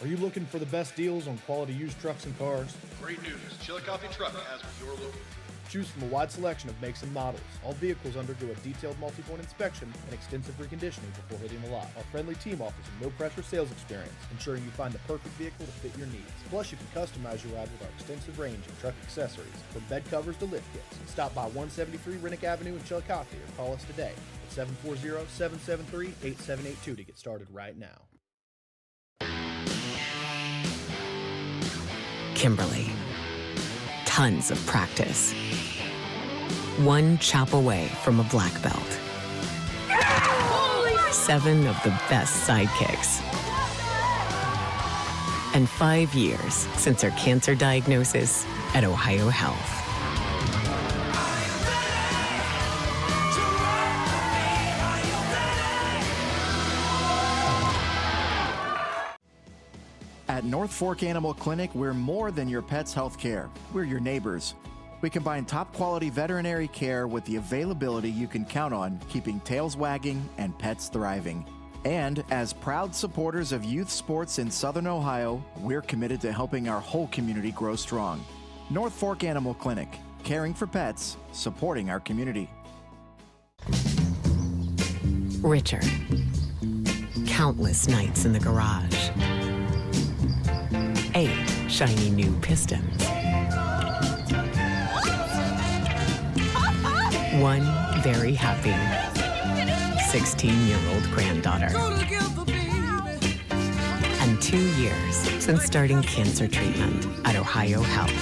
Are you looking for the best deals on quality used trucks and cars? Great news, Chillicothe Truck has what you're looking for. Choose from a wide selection of makes and models. All vehicles undergo a detailed multi-point inspection and extensive reconditioning before hitting the lot. Our friendly team offers a no-pressure sales experience, ensuring you find the perfect vehicle to fit your needs. Plus, you can customize your ride with our extensive range of truck accessories, from bed covers to lift kits. Stop by 173 Rennick Avenue in Chillicothe or call us today at 740-773-8782 to get started right now. Kimberly. Tons of practice. One chop away from a black belt. 7 of the best sidekicks. And 5 years since her cancer diagnosis at Ohio Health. At North Fork Animal Clinic, we're more than your pet's health care. We're your neighbors. We combine top-quality veterinary care with the availability you can count on, keeping tails wagging and pets thriving. And as proud supporters of youth sports in Southern Ohio, we're committed to helping our whole community grow strong. North Fork Animal Clinic, caring for pets, supporting our community. Richard. Countless nights in the garage. 8 shiny new pistons. 1 very happy 16-year-old granddaughter. And 2 years since starting cancer treatment at Ohio Health.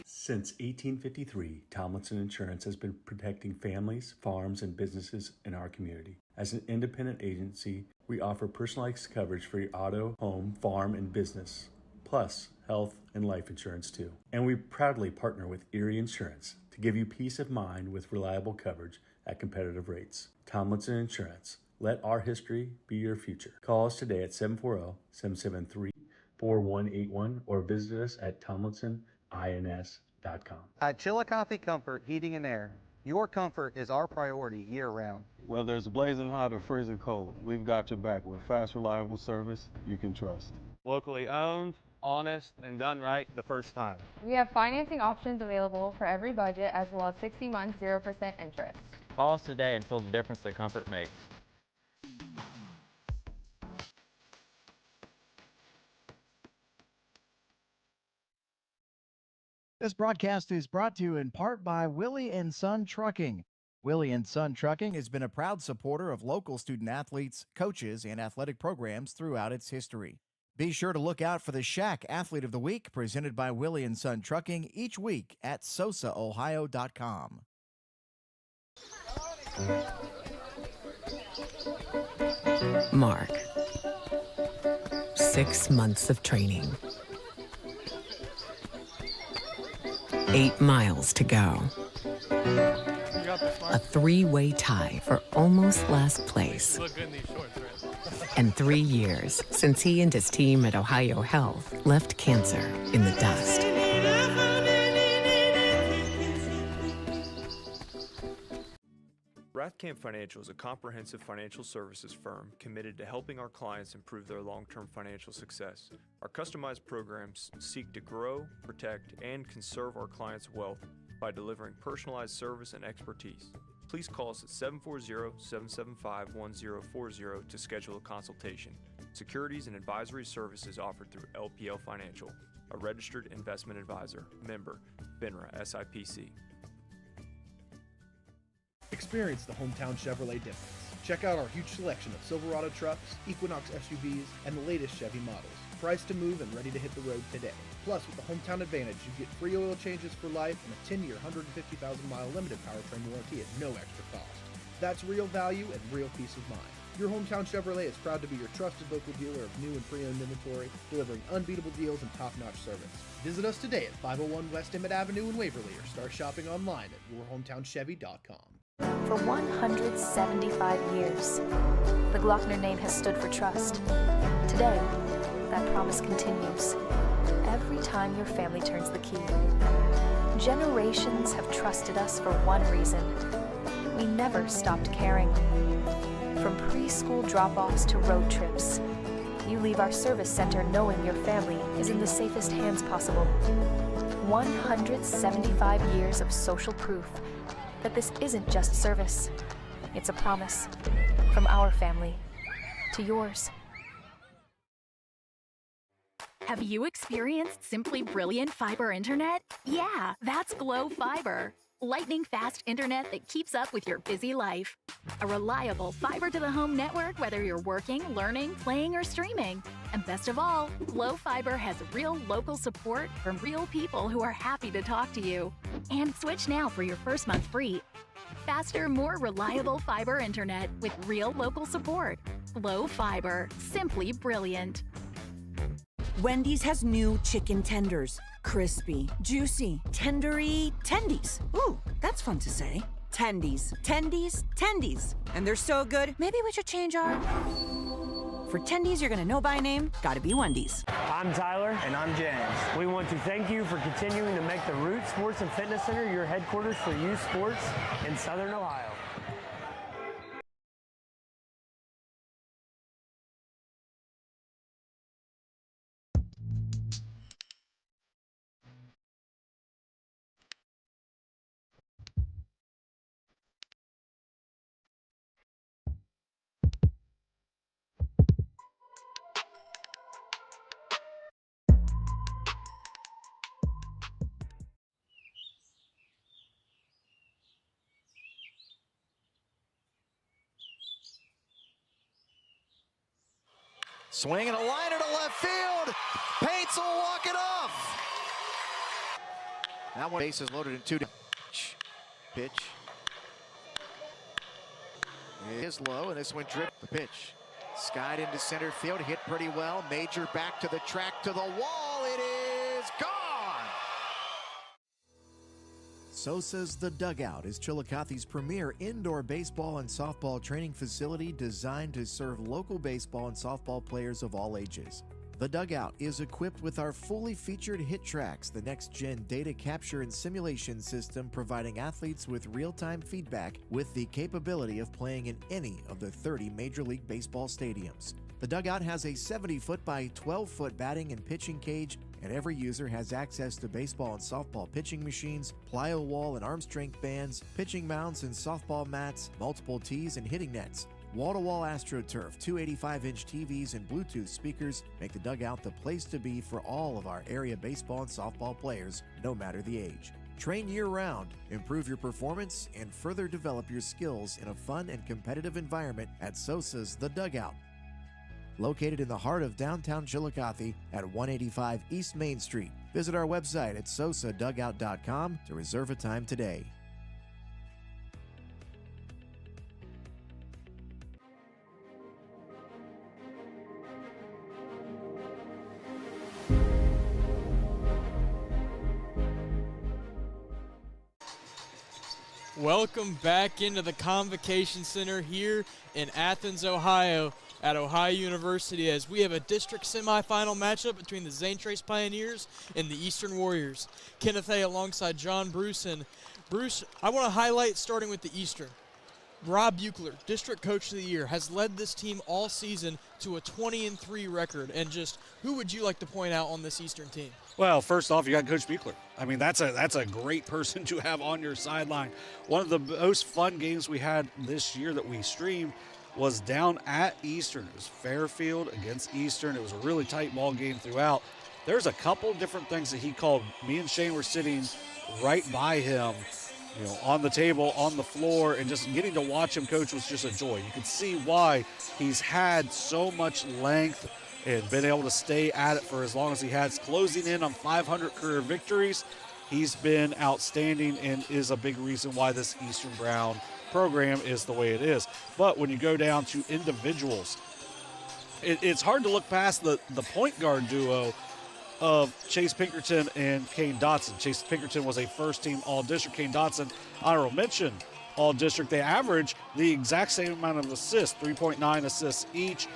Since 1853, Tomlinson Insurance has been protecting families, farms, and businesses in our community. As an independent agency, we offer personalized coverage for your auto, home, farm, and business, plus health and life insurance too. And we proudly partner with Erie Insurance to give you peace of mind with reliable coverage at competitive rates. Tomlinson Insurance. Let our history be your future. Call us today at 740-773-4181 or visit us at tomlinsonins.com. At Chillicothe Comfort Heating and Air, your comfort is our priority year-round. Whether it's blazing hot or freezing cold, we've got your back with fast, reliable service you can trust. Locally owned, honest, and done right the first time. We have financing options available for every budget, as well as 60 months, 0% interest. Call us today and feel the difference that comfort makes. This broadcast is brought to you in part by Willie & Son Trucking. Willie & Son Trucking has been a proud supporter of local student athletes, coaches, and athletic programs throughout its history. Be sure to look out for the Shack Athlete of the Week presented by Willie & Son Trucking each week at SOSAOhio.com. Mark. 6 months of training. 8 miles to go. A 3-way tie for almost last place. And 3 years since he and his team at Ohio Health left cancer in the dust. Rathkamp Financial is a comprehensive financial services firm committed to helping our clients improve their long-term financial success. Our customized programs seek to grow, protect, and conserve our clients' wealth by delivering personalized service and expertise. Please call us at 740-775-1040 to schedule a consultation. Securities and advisory services offered through LPL Financial, a registered investment advisor, member, FINRA SIPC. Experience the hometown Chevrolet difference. Check out our huge selection of Silverado trucks, Equinox SUVs, and the latest Chevy models. Priced to move and ready to hit the road today. Plus, with the Hometown Advantage, you get free oil changes for life and a 10-year, 150,000-mile limited powertrain warranty at no extra cost. That's real value and real peace of mind. Your Hometown Chevrolet is proud to be your trusted local dealer of new and pre-owned inventory, delivering unbeatable deals and top-notch service. Visit us today at 501 West Emmett Avenue in Waverly or start shopping online at yourhometownchevy.com. For 175 years, the Glockner name has stood for trust. Today, that promise continues. Every time your family turns the key. Generations have trusted us for one reason. We never stopped caring. From preschool drop-offs to road trips, you leave our service center knowing your family is in the safest hands possible. 175 years of social proof that this isn't just service. It's a promise from our family to yours. Have you experienced simply brilliant fiber internet? Yeah, that's Glow Fiber. Lightning fast internet that keeps up with your busy life. A reliable fiber-to-the-home network whether you're working, learning, playing, or streaming. And best of all, Glow Fiber has real local support from real people who are happy to talk to you. And switch now for your first month free. Faster, more reliable fiber internet with real local support. Glow Fiber. Simply brilliant. Wendy's has new chicken tenders. Crispy, juicy, tendery, tendies. Ooh, that's fun to say. Tendies, tendies, tendies. And they're so good, maybe we should change our... For tendies you're gonna know by name, gotta be Wendy's. I'm Tyler. And I'm James. We want to thank you for continuing to make the Root Sports and Fitness Center your headquarters for youth sports in Southern Ohio. Swing and a liner to left field. Pates will walk it off. That one base is loaded in 2. Pitch. It is low, and this one dripped the pitch. Skied into center field, hit pretty well. Major back to the track, to the wall. It is gone. SOSA's The Dugout is Chillicothe's premier indoor baseball and softball training facility designed to serve local baseball and softball players of all ages. The Dugout is equipped with our fully featured hit tracks, the next-gen data capture and simulation system providing athletes with real-time feedback with the capability of playing in any of the 30 Major League Baseball stadiums. The Dugout has a 70-foot by 12-foot batting and pitching cage, and every user has access to baseball and softball pitching machines, plyo wall and arm strength bands, pitching mounts and softball mats, multiple tees and hitting nets. Wall-to-wall AstroTurf, 285-inch TVs and Bluetooth speakers make the Dugout the place to be for all of our area baseball and softball players, no matter the age. Train year-round, improve your performance, and further develop your skills in a fun and competitive environment at SOSA's The Dugout. Located in the heart of downtown Chillicothe at 185 East Main Street. Visit our website at sosadugout.com to reserve a time today. Welcome back into the Convocation Center here in Athens, Ohio at Ohio University as we have a district semifinal matchup between the Zane Trace Pioneers and the Eastern Warriors. Kenneth A. alongside John Bruce. And Bruce, I want to highlight starting with the Eastern. Rob Buechler, District Coach of the Year, has led this team all season to a 20-3 record. And just who would you like to point out on this Eastern team? Well, first off, you got Coach Buechler. I mean, that's a great person to have on your sideline. One of the most fun games we had this year that we streamed was down at Eastern. It was Fairfield against Eastern. It was a really tight ball game throughout. There's a couple different things that he called. Me and Shane were sitting right by him, you know, on the table, on the floor, and just getting to watch him coach was just a joy. You could see why he's had so much length and been able to stay at it for as long as he has, closing in on 500 career victories. He's been outstanding and is a big reason why this Eastern Brown program is the way it is. But when you go down to individuals, it's hard to look past the point guard duo of Chase Pinkerton and Kane Dotson. Chase Pinkerton was a first-team All-District. Kane Dotson, honorable mention, All-District. They average the exact same amount of assists, 3.9 assists each,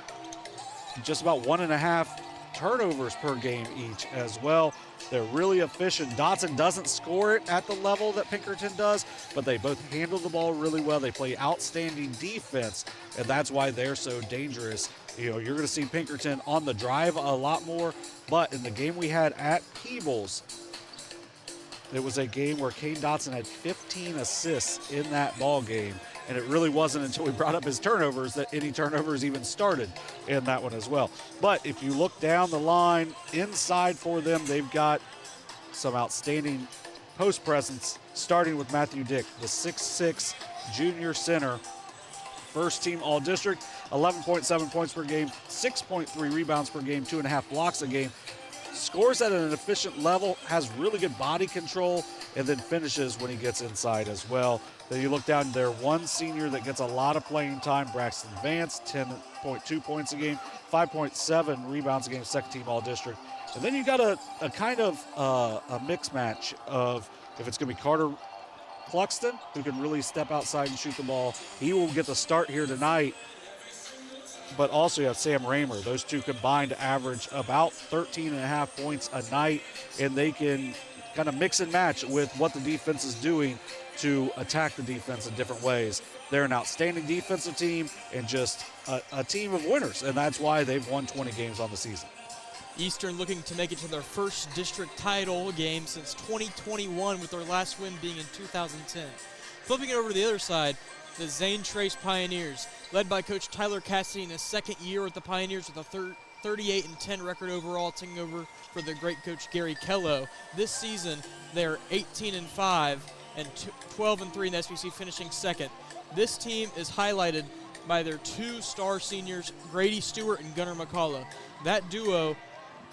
just about 1.5 turnovers per game each as well. They're really efficient. Dotson doesn't score it at the level that Pinkerton does, but they both handle the ball really well. They play outstanding defense, and that's why they're so dangerous. You know, you're going to see Pinkerton on the drive a lot more, but in the game we had at Peebles, it was a game where Kane Dotson had 15 assists in that ball game, and it really wasn't until we brought up his turnovers that any turnovers even started in that one as well. But if you look down the line, inside for them, they've got some outstanding post presence, starting with Matthew Dick, the 6'6" junior center, first team all-district, 11.7 points per game, 6.3 rebounds per game, 2.5 blocks a game. Scores at an efficient level, has really good body control, and then finishes when he gets inside as well. Then you look down there, one senior that gets a lot of playing time, Braxton Vance, 10.2 points a game, 5.7 rebounds a game, second team all-district. And then you got a kind of a mix match of, if it's going to be Carter Cluxton, who can really step outside and shoot the ball. He will get the start here tonight. But also you have Sam Raymer. Those two combined to average about 13.5 points a night, and they can kind of mix and match with what the defense is doing to attack the defense in different ways. They're an outstanding defensive team and just a team of winners, and that's why they've won 20 games on the season. Eastern looking to make it to their first district title game since 2021, with their last win being in 2010. Flipping it over to the other side, the Zane Trace Pioneers, led by Coach Tyler Cassidy in his second year with the Pioneers with a 38-10 record overall, taking over for the great coach Gary Kello. This season, they're 18-5 and 12-3 in the SBC, finishing second. This team is highlighted by their two star seniors, Grady Stewart and Gunnar McCullough. That duo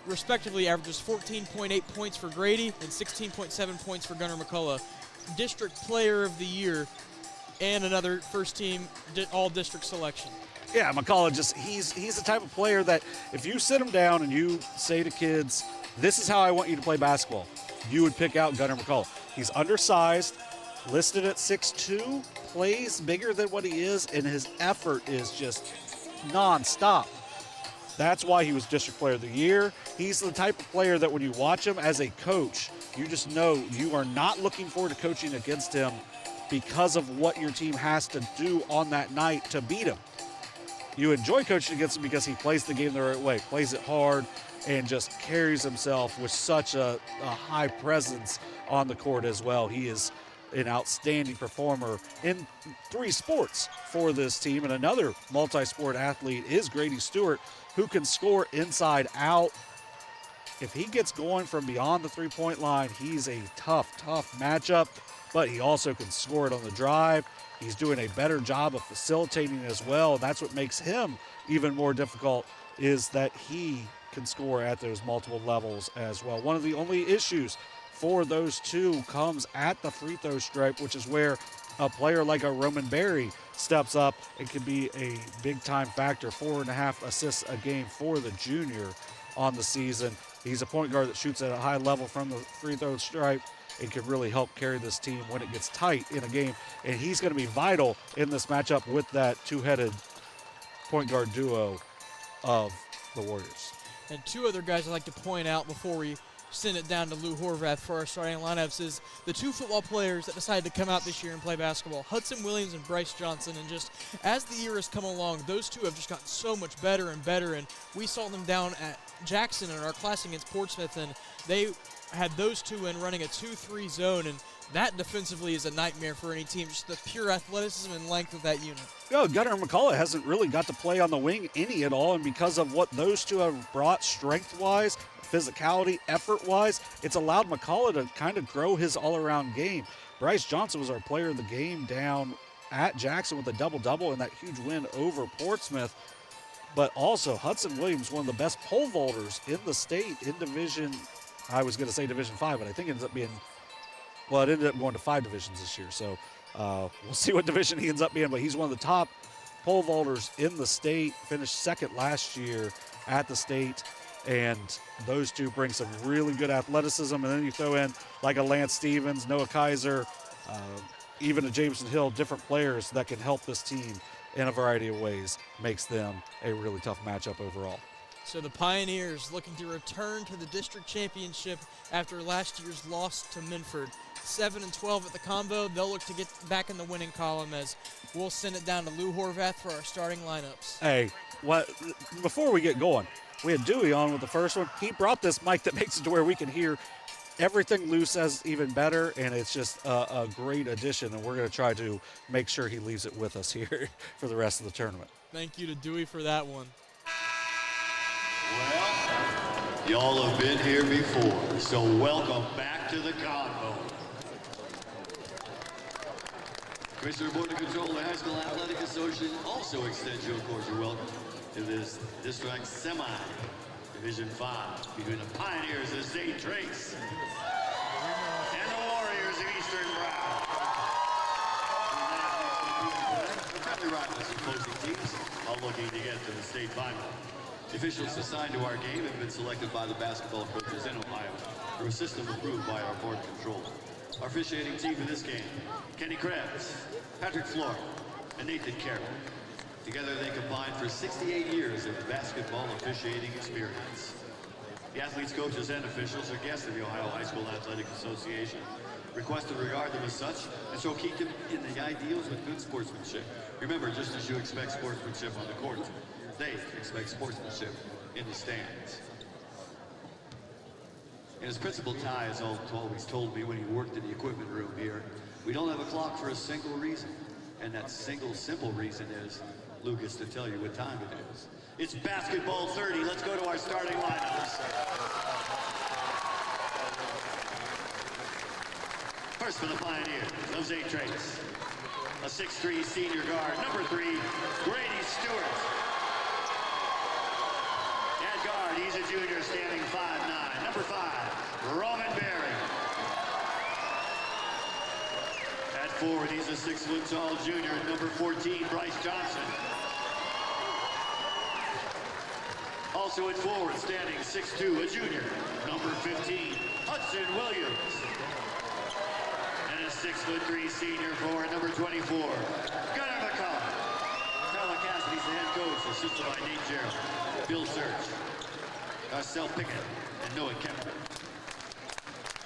respectively averages 14.8 points for Grady and 16.7 points for Gunnar McCullough. District Player of the Year and another first team all-district selection. Yeah, McCullough, he's the type of player that if you sit him down and you say to kids, this is how I want you to play basketball, you would pick out Gunnar McCullough. He's undersized, listed at 6'2", plays bigger than what he is, and his effort is just nonstop. That's why he was District Player of the Year. He's the type of player that when you watch him as a coach, you just know you are not looking forward to coaching against him because of what your team has to do on that night to beat him. You enjoy coaching against him because he plays the game the right way, plays it hard, and just carries himself with such a high presence on the court as well. He is an outstanding performer in 3 sports for this team, and another multi-sport athlete is Grady Stewart, who can score inside out. If he gets going from beyond the three-point line, he's a tough matchup, but he also can score it on the drive. He's doing a better job of facilitating as well, and that's what makes him even more difficult, is that he can score at those multiple levels as well. One of the only issues for those two comes at the free throw stripe, which is where a player like a Roman Berry steps up and can be a big-time factor. 4.5 assists a game for the junior on the season. He's a point guard that shoots at a high level from the free throw stripe and can really help carry this team when it gets tight in a game. And he's going to be vital in this matchup with that two-headed point guard duo of the Warriors. And two other guys I'd like to point out before we send it down to Lou Horvath for our starting lineups is the two football players that decided to come out this year and play basketball, Hudson Williams and Bryce Johnson. And just as the year has come along, those two have just gotten so much better and better. And we saw them down at Jackson in our class against Portsmouth, and they had those two in running a 2-3 zone, and that defensively is a nightmare for any team, just the pure athleticism and length of that unit. Gunnar McCullough hasn't really got to play on the wing any at all, and because of what those two have brought strength-wise, physicality, effort-wise, it's allowed McCullough to kind of grow his all-around game. Bryce Johnson was our player of the game down at Jackson with a double-double and that huge win over Portsmouth. But also Hudson Williams, one of the best pole vaulters in the state in Division, I was going to say Division 5, but I think it ends up being, well, it ended up going to 5 divisions this year. So we'll see what division he ends up being, but he's one of the top pole vaulters in the state, finished second last year at the state. And those two bring some really good athleticism. And then you throw in like a Lance Stevens, Noah Kaiser, even a Jameson Hill, different players that can help this team in a variety of ways, makes them a really tough matchup overall. So the Pioneers looking to return to the district championship after last year's loss to Minford. 7-12 at the Convo. They'll look to get back in the winning column as we'll send it down to Lou Horvath for our starting lineups. Hey, before we get going, we had Dewey on with the first one. He brought this mic that makes it to where we can hear everything Lou says even better, and it's just a great addition, and we're going to try to make sure he leaves it with us here for the rest of the tournament. Thank you to Dewey for that one. Well, y'all have been here before, so welcome back to the Convo. Commissioner Board of Control of the High School Athletic Association also extends you a cordial welcome to this district semi Division 5 between the Pioneers of Zane Trace and the Warriors of Eastern Brown. The friendly rivals and closing teams all looking to get to the state final. The officials assigned to our game have been selected by the basketball coaches in Ohio through a system approved by our board control. Our officiating team for this game, Kenny Krebs, Patrick Floor, and Nathan Carroll. Together they combined for 68 years of basketball officiating experience. The athletes, coaches, and officials are guests of the Ohio High School Athletic Association. Request to regard them as such, and so keep them in the ideals with good sportsmanship. Remember, just as you expect sportsmanship on the court, they expect sportsmanship in the stands. And as Principal Ty has always told me when he worked in the equipment room here, we don't have a clock for a single reason. And that single simple reason is Lou gets to tell you what time it is. It's basketball 30. Let's go to our starting lineups. First for the Pioneers, Jose Trace. A 6'3" senior guard. Number 3, Grady Stewart. At guard, he's a junior standing 5'9". Number 5, Roman Berry. At forward, he's a 6-foot-tall junior. Number 14, Bryce Johnson. Also at forward, standing 6'2", a junior. Number 15, Hudson Williams. And a 6'3" senior forward, number 24, Gunnar McCullough. Tyler Cassidy's the head coach, assisted by Nate Gerald, Bill Search, Marcel Pickett, and Noah Kemper.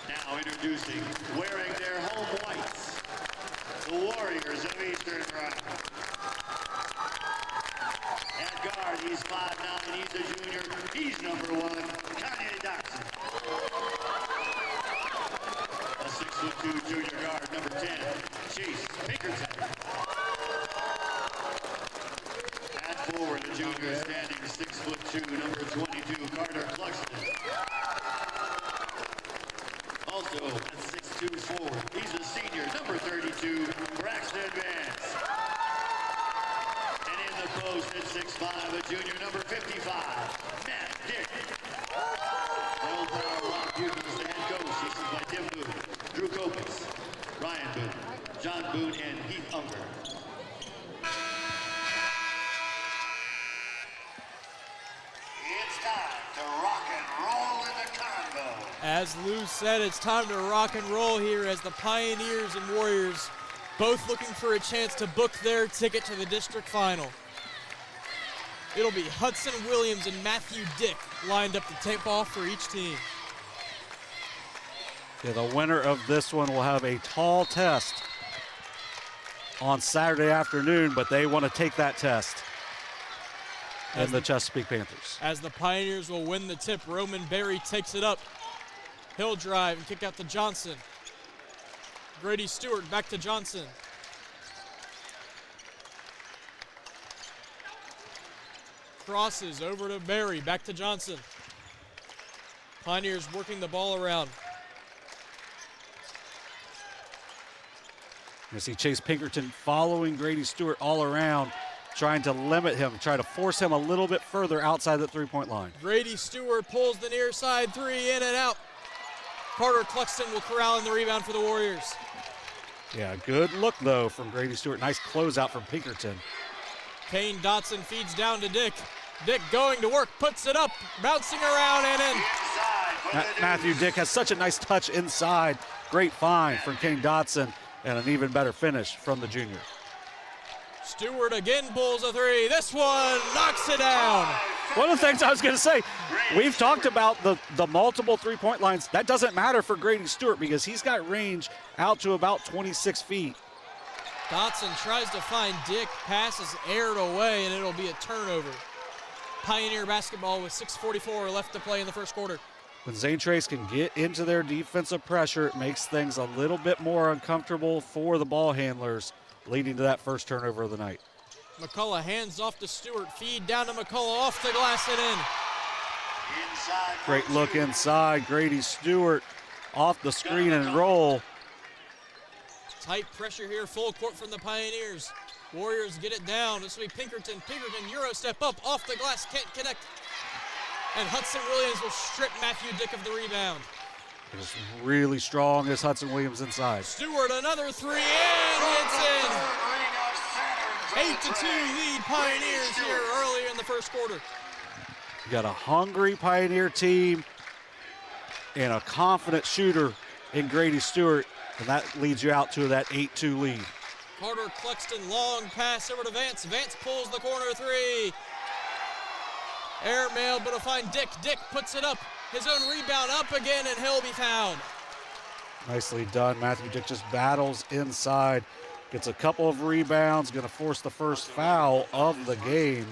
Now introducing, wearing their home whites, the Warriors of Eastern Brown. At guard, he's 5'9", he's a junior, he's number 1, Kanye Dodson. A 6'2" junior guard, number 10, Chase Pinkerton. At forward, a junior standing 6'2", number 22, Carter Cluxton. Also at 6'2" forward, he's a senior, number 32, Braxton Vance. And in the post at 6'5", a junior, number 55, Matt Dick. The old power lock pupils, the head coach, this is by Tim Boone, Drew Kopis, Ryan Boone, John Boone, and Heath Unger. It's time to rock and roll in the Convo. As Lou said, it's time to rock and roll here as the Pioneers and Warriors both looking for a chance to book their ticket to the district final. It'll be Hudson Williams and Matthew Dick lined up to tip off for each team. Yeah, the winner of this one will have a tall test on Saturday afternoon, but they want to take that test. And the Chesapeake Panthers. As the Pioneers will win the tip, Roman Berry takes it up. He'll drive and kick out to Johnson. Grady Stewart back to Johnson. Crosses over to Berry, back to Johnson. Pioneers working the ball around. You see Chase Pinkerton following Grady Stewart all around, trying to limit him, try to force him a little bit further outside the three-point line. Grady Stewart pulls the near side three, in and out. Carter Cluxton will corral in the rebound for the Warriors. Yeah, good look, though, from Grady Stewart. Nice closeout from Pinkerton. Kane Dotson feeds down to Dick. Dick going to work, puts it up, bouncing around and in. Matthew Dick has such a nice touch inside. Great find from Kane Dotson and an even better finish from the junior. Stewart again pulls a three. This one knocks it down. One of the things I was going to say, we've talked about the multiple three-point lines. That doesn't matter for Grady Stewart because he's got range out to about 26 feet. Dotson tries to find Dick, passes aired away, and it'll be a turnover. Pioneer basketball with 6:44 left to play in the first quarter. When Zane Trace can get into their defensive pressure, it makes things a little bit more uncomfortable for the ball handlers, leading to that first turnover of the night. McCullough hands off to Stewart, feed down to McCullough, off the glass and in. Great look inside. Grady Stewart off the screen and roll. Tight pressure here, full court from the Pioneers. Warriors get it down. This will be Pinkerton. Pinkerton, Euro step up, off the glass, can't connect. And Hudson Williams will strip Matthew Dick of the rebound. It is really strong as Hudson Williams inside. Stewart, another three, and it's in. 8-2 lead Pioneers here earlier in the first quarter. You got a hungry Pioneer team and a confident shooter in Grady Stewart, and that leads you out to that 8-2 lead. Carter Cluxton, long pass over to Vance. Vance pulls the corner three. Airmail, but to find Dick. Dick puts it up. His own rebound up again, and he'll be fouled. Nicely done. Matthew Dick just battles inside. Gets a couple of rebounds, going to force the first foul of the game.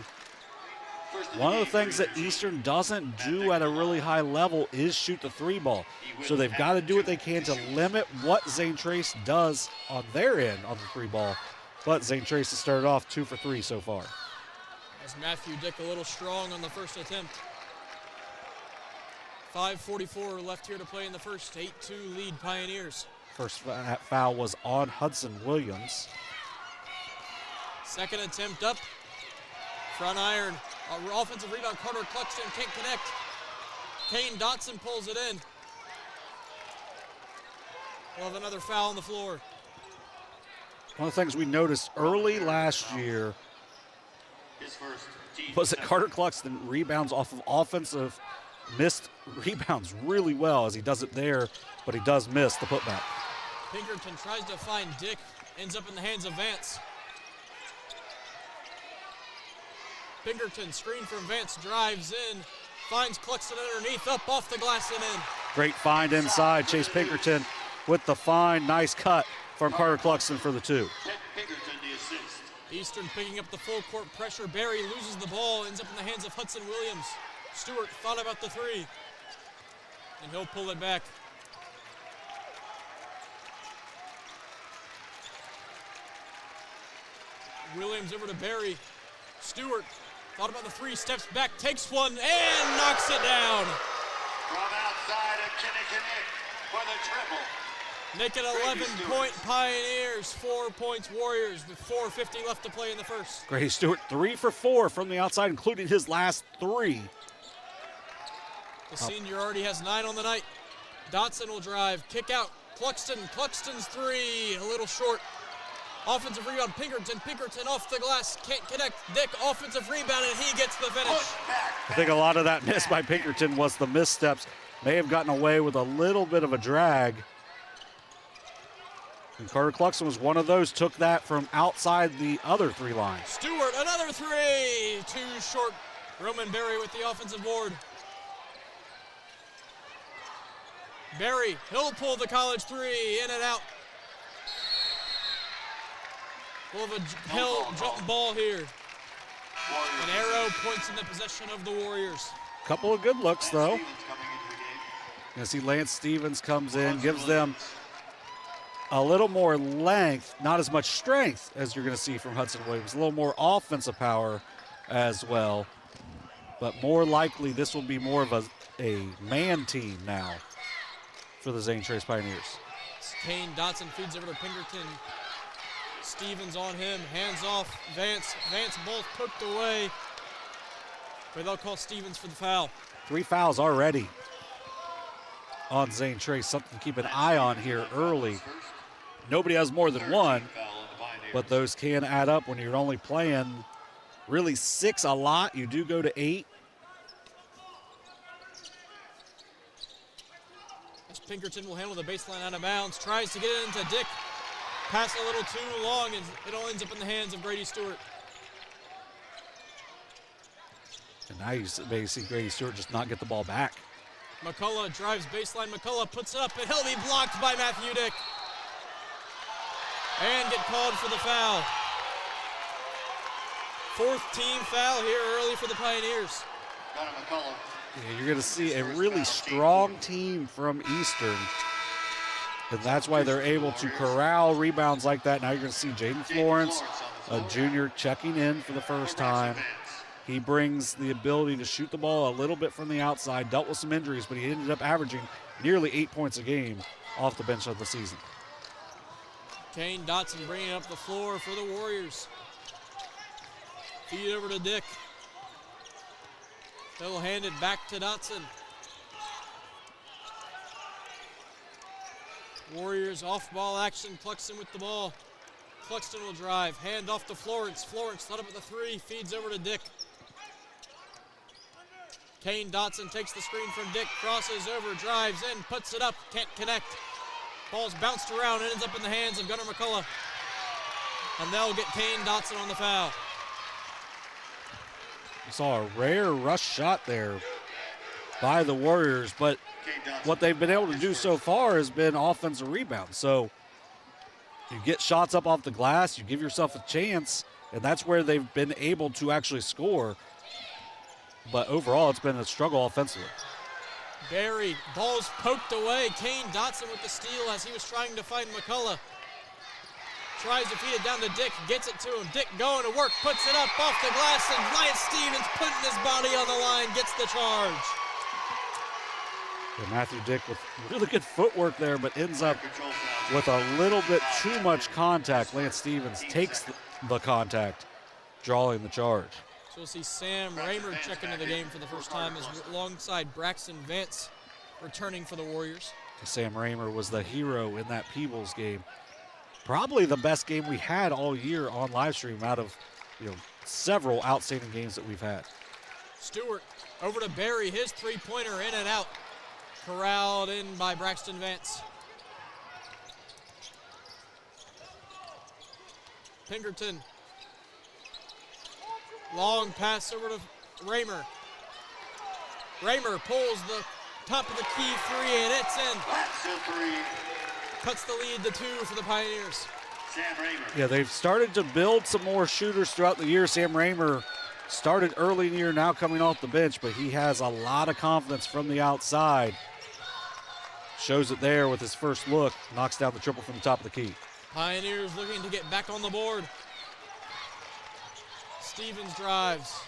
One of the things that Eastern doesn't do at a really high level is shoot the three ball. So they've got to do what they can to limit what Zane Trace does on their end on the three ball. But Zane Trace has started off 2 for 3 so far. As Matthew Dick a little strong on the first attempt. 5:44 left here to play in the first. 8-2 lead Pioneers. First foul was on Hudson Williams. Second attempt up. Front iron. Offensive rebound. Carter Cluxton can't connect. Kane Dotson pulls it in. We'll have another foul on the floor. One of the things we noticed early last year was that Carter Cluxton rebounds off of offensive missed rebounds really well as he does it there, but he does miss the putback. Pinkerton tries to find Dick, ends up in the hands of Vance. Pinkerton, screen from Vance, drives in, finds Cluxton underneath, up off the glass and in. Great find inside. Chase Pinkerton with the find. Nice cut from Carter Cluxton for the two. Eastern picking up the full court pressure. Barry loses the ball, ends up in the hands of Hudson Williams. Stewart thought about the three, and he'll pull it back. Williams over to Barry. Stewart thought about the three, steps back, takes one, and knocks it down. From outside of Kinnikinnick for the triple. Make it 11-point Pioneers, 4 points Warriors with 4:50 left to play in the first. Grady Stewart 3 for 4 from the outside, including his last 3. The senior already has 9 on the night. Dotson will drive, kick out. Cluxton's three, a little short. Offensive rebound, Pinkerton off the glass, can't connect. Dick, offensive rebound, and he gets the finish. I think a lot of that miss by Pinkerton was the missteps. May have gotten away with a little bit of a drag. And Carter Cluxton was one of those, took that from outside the other 3 lines. Stewart, another three, too short. Roman Berry with the offensive board. Berry, he'll pull the college three, in and out. We'll have a hell jump ball here. An arrow points in the possession of the Warriors. Couple of good looks, though. You see Lance Stevens comes in, gives them a little more length, not as much strength as you're going to see from Hudson Williams. A little more offensive power as well. But more likely, this will be more of a man team now for the Zane Trace Pioneers. Kane Dotson feeds over to Pinkerton. Stevens on him, hands off Vance. Vance both poked away, but they'll call Stevens for the foul. 3 fouls already on Zane Trace. Something to keep an eye on here early. Nobody has more than 1, but those can add up when you're only playing really 6 a lot. You do go to 8. As Pinkerton will handle the baseline out of bounds, tries to get it into Dick. Pass a little too long, and it all ends up in the hands of Grady Stewart. And now you may see Grady Stewart just not get the ball back. McCullough drives baseline. McCullough puts it up, and he'll be blocked by Matthew Dick. And get called for the foul. Fourth team foul here early for the Pioneers. Yeah, you're going to see a really strong team from Eastern. And that's why they're able to corral rebounds like that. Now you're going to see Jaden Florence, a junior, checking in for the first time. He brings the ability to shoot the ball a little bit from the outside, dealt with some injuries, but he ended up averaging nearly 8 points a game off the bench of the season. Kane Dotson bringing up the floor for the Warriors. Feed over to Dick. He'll hand it back to Dotson. Warriors off ball action. Cluxton with the ball. Cluxton will drive. Hand off to Florence. Florence let up at the three. Feeds over to Dick. Kane Dotson takes the screen from Dick. Crosses over. Drives in. Puts it up. Can't connect. Ball's bounced around. Ends up in the hands of Gunnar McCullough. And they'll get Kane Dotson on the foul. We saw a rare rush shot there by the Warriors, but what they've been able to do so far has been offensive rebounds. So you get shots up off the glass, you give yourself a chance, and that's where they've been able to actually score. But overall, it's been a struggle offensively. Barry, ball's poked away. Kane Dotson with the steal as he was trying to find McCullough. Tries to feed it down to Dick, gets it to him. Dick going to work, puts it up off the glass, and Lance Stevens putting his body on the line, gets the charge. And Matthew Dick with really good footwork there, but ends up with a little bit too much contact. Lance Stevens takes the contact, drawing the charge. So we'll see Sam Raymer check into the game for the first time alongside Braxton Vance returning for the Warriors. Sam Raymer was the hero in that Peebles game. Probably the best game we had all year on live stream out of several outstanding games that we've had. Stewart over to Barry, his three-pointer in and out. Corralled in by Braxton Vance. Pinkerton. Long pass over to Raymer. Raymer pulls the top of the key three, and it's in. Cuts the lead to 2 for the Pioneers. Sam Raymer. Yeah, they've started to build some more shooters throughout the year. Sam Raymer started early in the year, now coming off the bench, but he has a lot of confidence from the outside. Shows it there with his first look. Knocks down the triple from the top of the key. Pioneers looking to get back on the board. Stevens drives.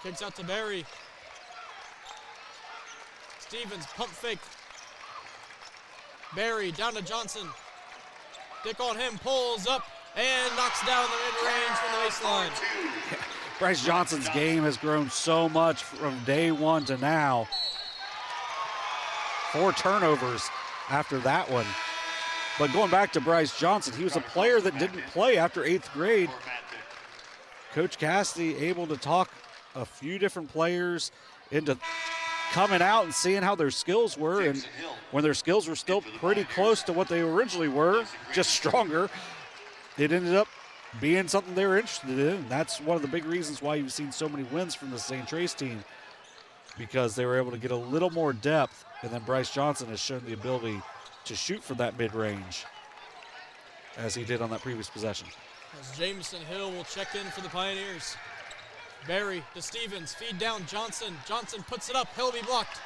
Kicks out to Barry. Stevens pump fake. Barry down to Johnson. Dick on him, pulls up, and knocks down the mid-range from the baseline. Bryce Johnson's game has grown so much from day one to now. 4 turnovers after that one. But going back to Bryce Johnson, he was a player that didn't play after 8th grade. Coach Cassidy able to talk a few different players into coming out and seeing how their skills were, and when their skills were still pretty close to what they originally were, just stronger, it ended up being something they were interested in. And that's one of the big reasons why you've seen so many wins from the St. Trace team, because they were able to get a little more depth, and then Bryce Johnson has shown the ability to shoot from that mid-range as he did on that previous possession. As Jameson Hill will check in for the Pioneers. Barry to Stevens, feed down Johnson. Johnson puts it up, he'll be blocked.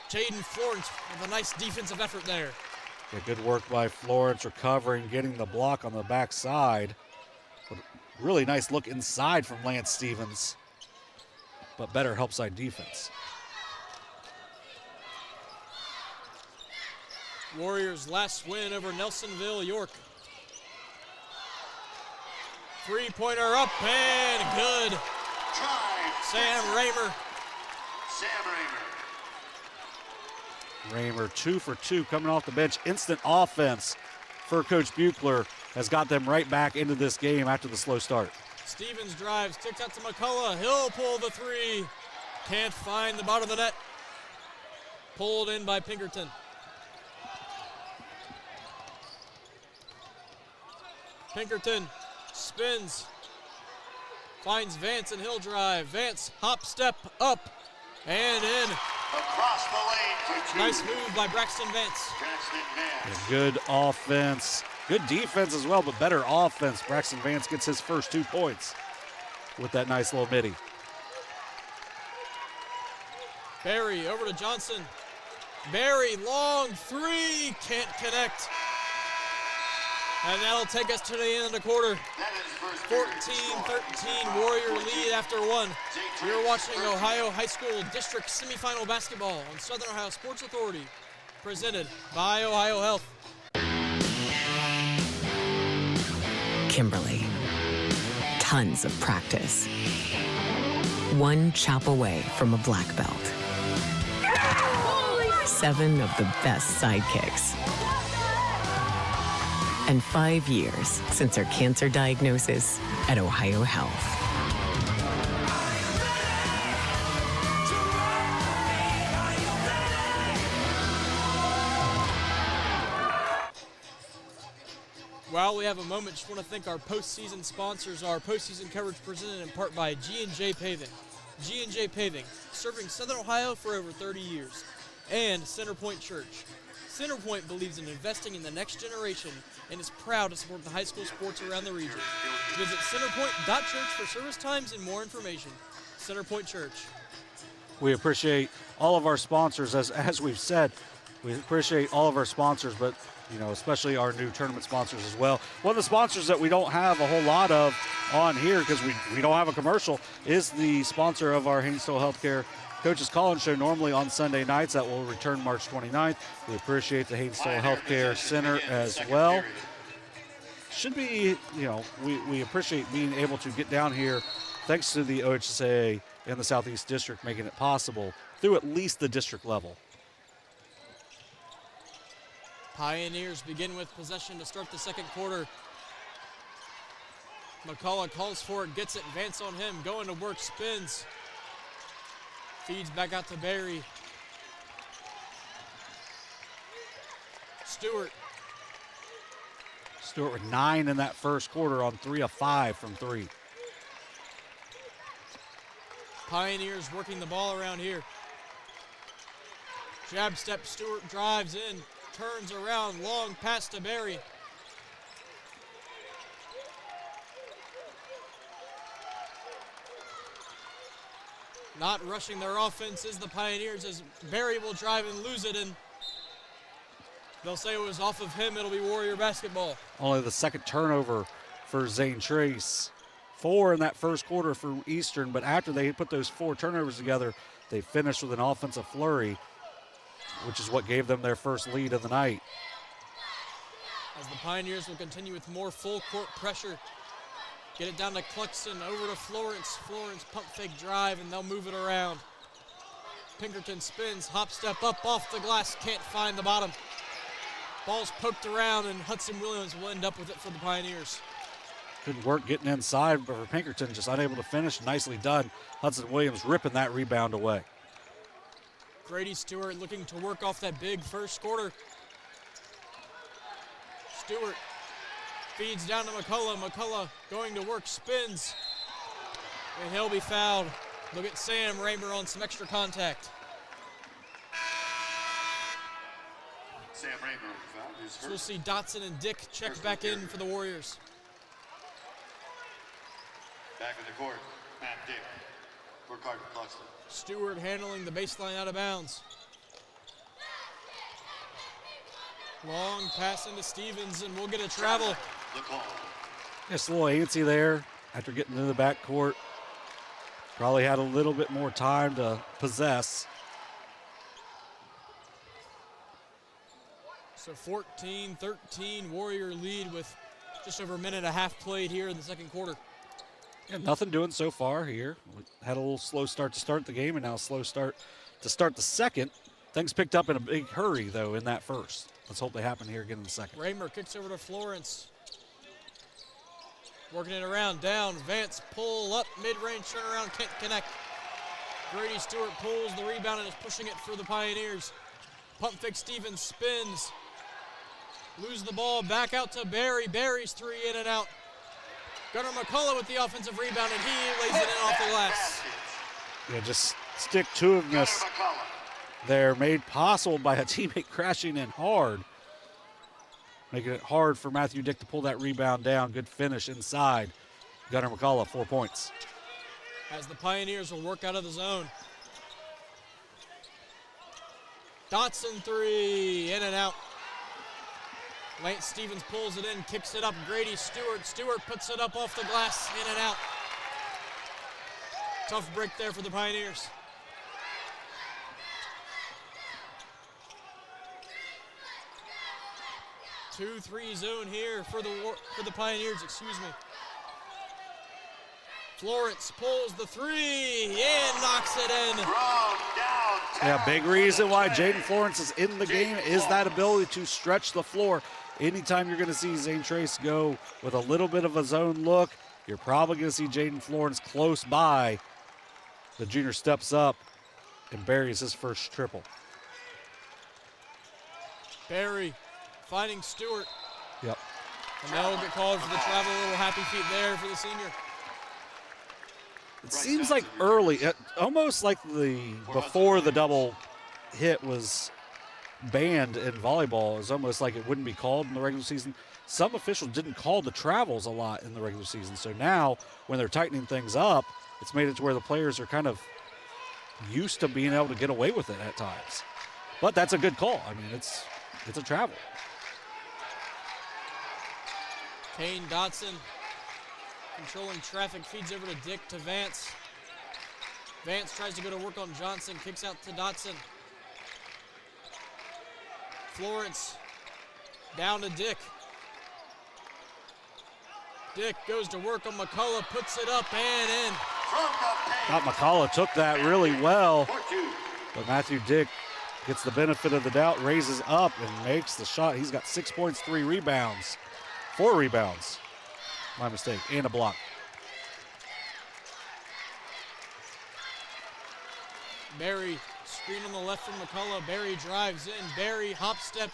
Jaden Florence with a nice defensive effort there. Yeah, good work by Florence, recovering, getting the block on the backside. But really nice look inside from Lance Stevens, but better help side defense. Warriors' last win over Nelsonville York. Three-pointer up and good. Sam Raymer. Raymer 2 for 2 coming off the bench. Instant offense for Coach Buechler has got them right back into this game after the slow start. Stevens drives, kicks out to McCullough. He'll pull the three. Can't find the bottom of the net. Pulled in by Pinkerton. Pinkerton spins. Finds Vance and he'll drive. Vance, hop, step, up, and in. Across the lane to 2. Nice move by Braxton Vance. Yeah, good offense. Good defense as well, but better offense. Braxton Vance gets his first 2 points with that nice little midi. Barry over to Johnson. Barry, long 3, can't connect. And that'll take us to the end of the quarter. 14-13 Warrior lead after 1. You're watching Ohio High School District Semifinal Basketball on Southern Ohio Sports Authority, presented by Ohio Health. Kimberly. Tons of practice. One chop away from a black belt. 7 of the best sidekicks. And 5 years since her cancer diagnosis at Ohio Health. While we have a moment, just want to thank our postseason sponsors. Our postseason coverage presented in part by G&J Paving. G&J Paving, serving Southern Ohio for over 30 years. And Centerpoint Church. Centerpoint believes in investing in the next generation and is proud to support the high school sports around the region. Visit centerpoint.church for service times and more information. Centerpoint Church. We appreciate all of our sponsors, as we've said. We appreciate all of our sponsors, but especially our new tournament sponsors as well. One of the sponsors that we don't have a whole lot of on here because we don't have a commercial is the sponsor of our Haynesville Healthcare Coaches Call-In Show, normally on Sunday nights. That will return March 29th. We appreciate the Haynesville Healthcare Center as well. Should be, we appreciate being able to get down here thanks to the OHSAA and the Southeast District making it possible through at least the district level. Pioneers begin with possession to start the second quarter. McCullough calls for it, gets it, Vance on him, going to work, spins. Feeds back out to Barry. Stewart with 9 in that first quarter on 3 of 5 from 3. Pioneers working the ball around here. Jab step, Stewart drives in, turns around, long pass to Barry. Not rushing their offense is the Pioneers as Barry will drive and lose it, and they'll say it was off of him. It'll be Warrior basketball. Only the second turnover for Zane Trace. 4 in that first quarter for Eastern, but after they put those 4 turnovers together, they finished with an offensive flurry, which is what gave them their first lead of the night. As the Pioneers will continue with more full court pressure. Get it down to Cluxton, over to Florence. Florence pump fake drive, and they'll move it around. Pinkerton spins, hop step up off the glass, can't find the bottom. Ball's poked around, and Hudson Williams will end up with it for the Pioneers. Good work getting inside, but for Pinkerton, just unable to finish. Nicely done. Hudson Williams ripping that rebound away. Grady Stewart looking to work off that big first quarter. Stewart feeds down to McCullough. McCullough going to work, spins, and he'll be fouled. Look at Sam Raymer on some extra contact. Sam Raymer fouled. So we'll see Dotson and Dick check back in for the Warriors. Back in the court, Matt Dick for Carter Cluxton. Stewart handling the baseline out of bounds. Long pass into Stevens, and we'll get a travel. Just a little antsy there after getting into the backcourt. Probably had a little bit more time to possess. So 14-13 Warrior lead with just over a minute and a half played here in the second quarter. Yeah, nothing doing so far here. We had a little slow start to start the game and now a slow start to start the second. Things picked up in a big hurry, though, in that first. Let's hope they happen here again in the second. Raymer kicks over to Florence. Working it around, down, Vance, pull up, mid-range turnaround, can't connect. Grady Stewart pulls the rebound and is pushing it for the Pioneers. Pump fake Stevens spins. Lose the ball, back out to Barry. Barry's 3 in and out. Gunnar McCullough with the offensive rebound, and he lays it in off the glass. Yeah, just stick-to-itiveness there made possible by a teammate crashing in hard. Making it hard for Matthew Dick to pull that rebound down. Good finish inside. Gunnar McCullough, 4 points. As the Pioneers will work out of the zone. Dotson three, in and out. Lance Stevens pulls it in, kicks it up. Grady Stewart. Stewart puts it up off the glass, in and out. Tough break there for the Pioneers. Two-three zone here for the Pioneers, excuse me. Florence pulls the three and knocks it in. Yeah, big reason why Jaden Florence is in the game is that ability to stretch the floor. Anytime you're going to see Zane Trace go with a little bit of a zone look, you're probably going to see Jaden Florence close by. The junior steps up and buries his first triple. Barry finding Stewart. Yep. And they'll get called for the travel. A little happy feet there for the senior. It seems like early, almost like before the double hit was banned in volleyball, it's almost like it wouldn't be called in the regular season. Some officials didn't call the travels a lot in the regular season. So now when they're tightening things up, it's made it to where the players are kind of used to being able to get away with it at times. But that's a good call. I mean, it's a travel. Kane Dotson controlling traffic, feeds over to Dick to Vance. Vance tries to go to work on Johnson, kicks out to Dotson. Florence down to Dick. Dick goes to work on McCullough, puts it up and in. Thought McCullough took that really well, but Matthew Dick gets the benefit of the doubt, raises up and makes the shot. He's got 6 points, 3 rebounds, 4 rebounds. My mistake, and a block. Barry, screen on the left from McCullough. Barry drives in. Barry, hop step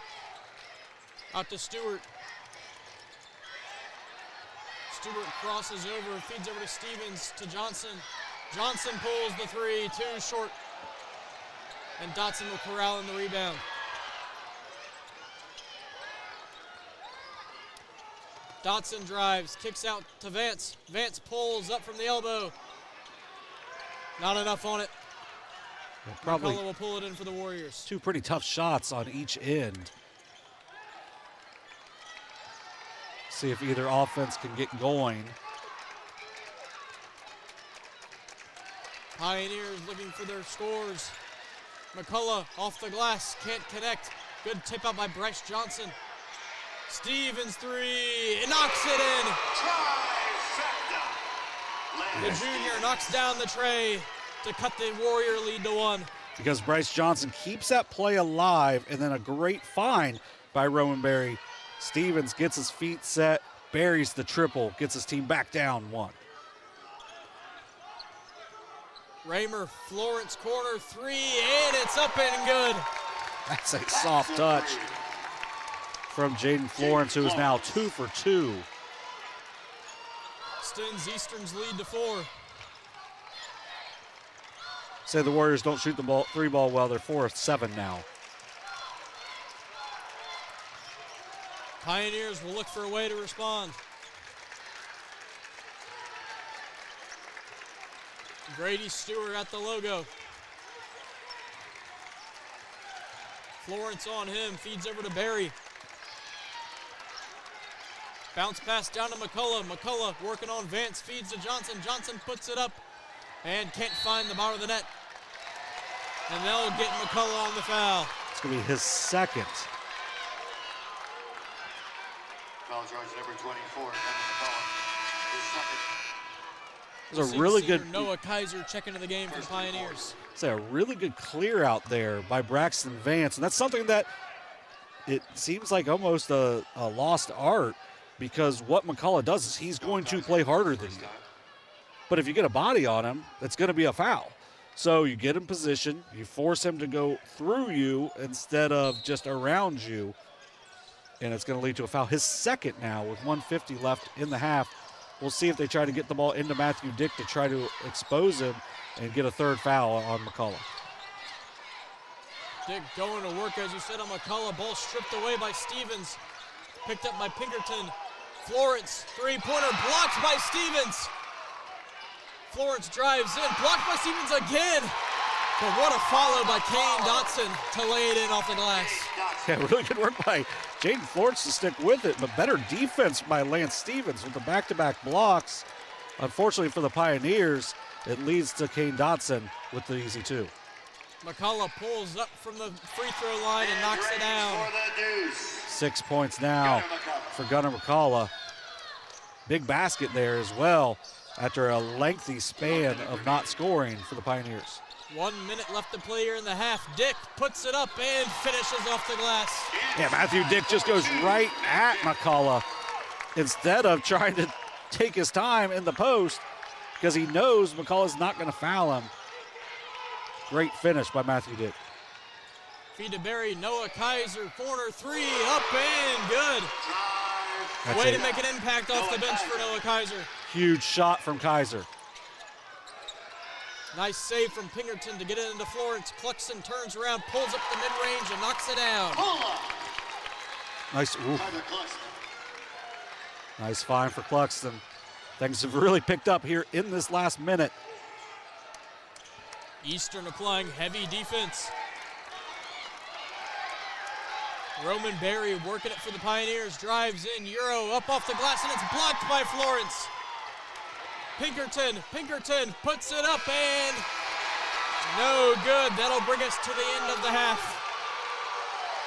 out to Stewart. Stewart crosses over, feeds over to Stevens, to Johnson. Johnson pulls the three, too short. And Dotson will corral in the rebound. Dotson drives, kicks out to Vance. Vance pulls up from the elbow. Not enough on it. Probably McCullough will pull it in for the Warriors. 2 pretty tough shots on each end. See if either offense can get going. Pioneers looking for their scores. McCullough off the glass, can't connect. Good tip out by Bryce Johnson. Stevens three, it knocks it in. The junior knocks down the tray to cut the Warrior lead to 1. Because Bryce Johnson keeps that play alive, and then a great find by Roman Berry. Stevens gets his feet set, buries the triple, gets his team back down 1. Raymer, Florence corner three, and it's up and good. That's a soft touch from Jaden Florence, who is now 2 for 2. Extends Eastern's lead to 4. Say the Warriors don't shoot the three ball well, they're 4 of 7 now. Pioneers will look for a way to respond. Grady Stewart at the logo. Florence on him, feeds over to Barry. Bounce pass down to McCullough. McCullough working on Vance, feeds to Johnson. Johnson puts it up and can't find the bottom of the net. And they'll get McCullough on the foul. It's going to be his second. Foul charge number 24, Evan McCullough, his second. It was a really good. Noah Kaiser checking into the game for the Pioneers. It's a really good clear out there by Braxton Vance, and that's something that it seems like almost a lost art, because what McCullough does is he's going to play harder than you. But if you get a body on him, that's going to be a foul. So you get in position, you force him to go through you instead of just around you, and it's going to lead to a foul. His second now with 1:50 left in the half. We'll see if they try to get the ball into Matthew Dick to try to expose him and get a third foul on McCullough. Dick going to work, as you said, on McCullough. Ball stripped away by Stevens. Picked up by Pinkerton. Florence, three-pointer, blocked by Stevens. Florence drives in, blocked by Stevens again. But what a follow by Kane Dotson to lay it in off the glass. Yeah, really good work by Jaden Florence to stick with it, but better defense by Lance Stevens with the back-to-back blocks. Unfortunately for the Pioneers, it leads to Kane Dotson with the easy two. McCullough pulls up from the free throw line and knocks it down. 6 points now for Gunnar McCullough. Big basket there as well after a lengthy span of not scoring for the Pioneers. 1 minute left to play here in the half. Dick puts it up and finishes off the glass. Yeah, Matthew Dick just goes right at McCullough instead of trying to take his time in the post because he knows McCullough's not going to foul him. Great finish by Matthew Dick. Feed to Barry, Noah Kaiser, corner three, up and good. Way to make an impact off the bench for Noah Kaiser. Huge shot from Kaiser. Nice save from Pinkerton to get it into Florence. Cluxton turns around, pulls up the mid-range and knocks it down. Nice, nice find for Cluxton. Things have really picked up here in this last minute. Eastern applying heavy defense. Roman Berry working it for the Pioneers, drives in, Euro up off the glass, and it's blocked by Florence. Pinkerton puts it up and no good. That'll bring us to the end of the half.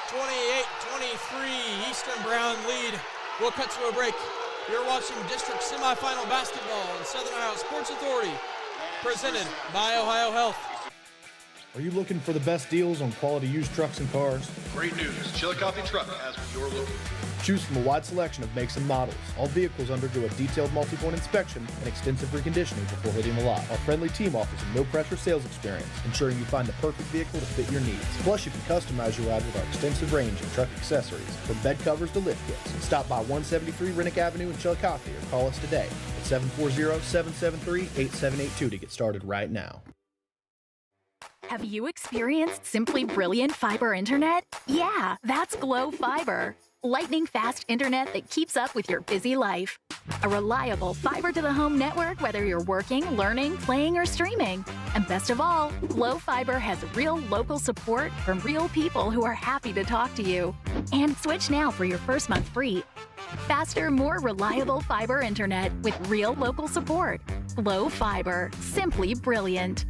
28-23, Eastern Brown lead. We'll cut to a break. You're watching District Semifinal Basketball on Southern Ohio Sports Authority, presented by Ohio Health. Are you looking for the best deals on quality used trucks and cars? Great news. Chillicothe Truck has what you're looking for. Choose from a wide selection of makes and models. All vehicles undergo a detailed multi-point inspection and extensive reconditioning before hitting the lot. Our friendly team offers a no-pressure sales experience, ensuring you find the perfect vehicle to fit your needs. Plus, you can customize your ride with our extensive range of truck accessories, from bed covers to lift kits. Stop by 173 Rennick Avenue in Chillicothe or call us today at 740-773-8782 to get started right now. Have you experienced simply brilliant fiber internet? Yeah, that's Glow Fiber. Lightning fast internet that keeps up with your busy life. A reliable fiber-to-the-home network whether you're working, learning, playing, or streaming. And best of all, Glow Fiber has real local support from real people who are happy to talk to you. And switch now for your first month free. Faster, more reliable fiber internet with real local support. Glow Fiber. Simply brilliant.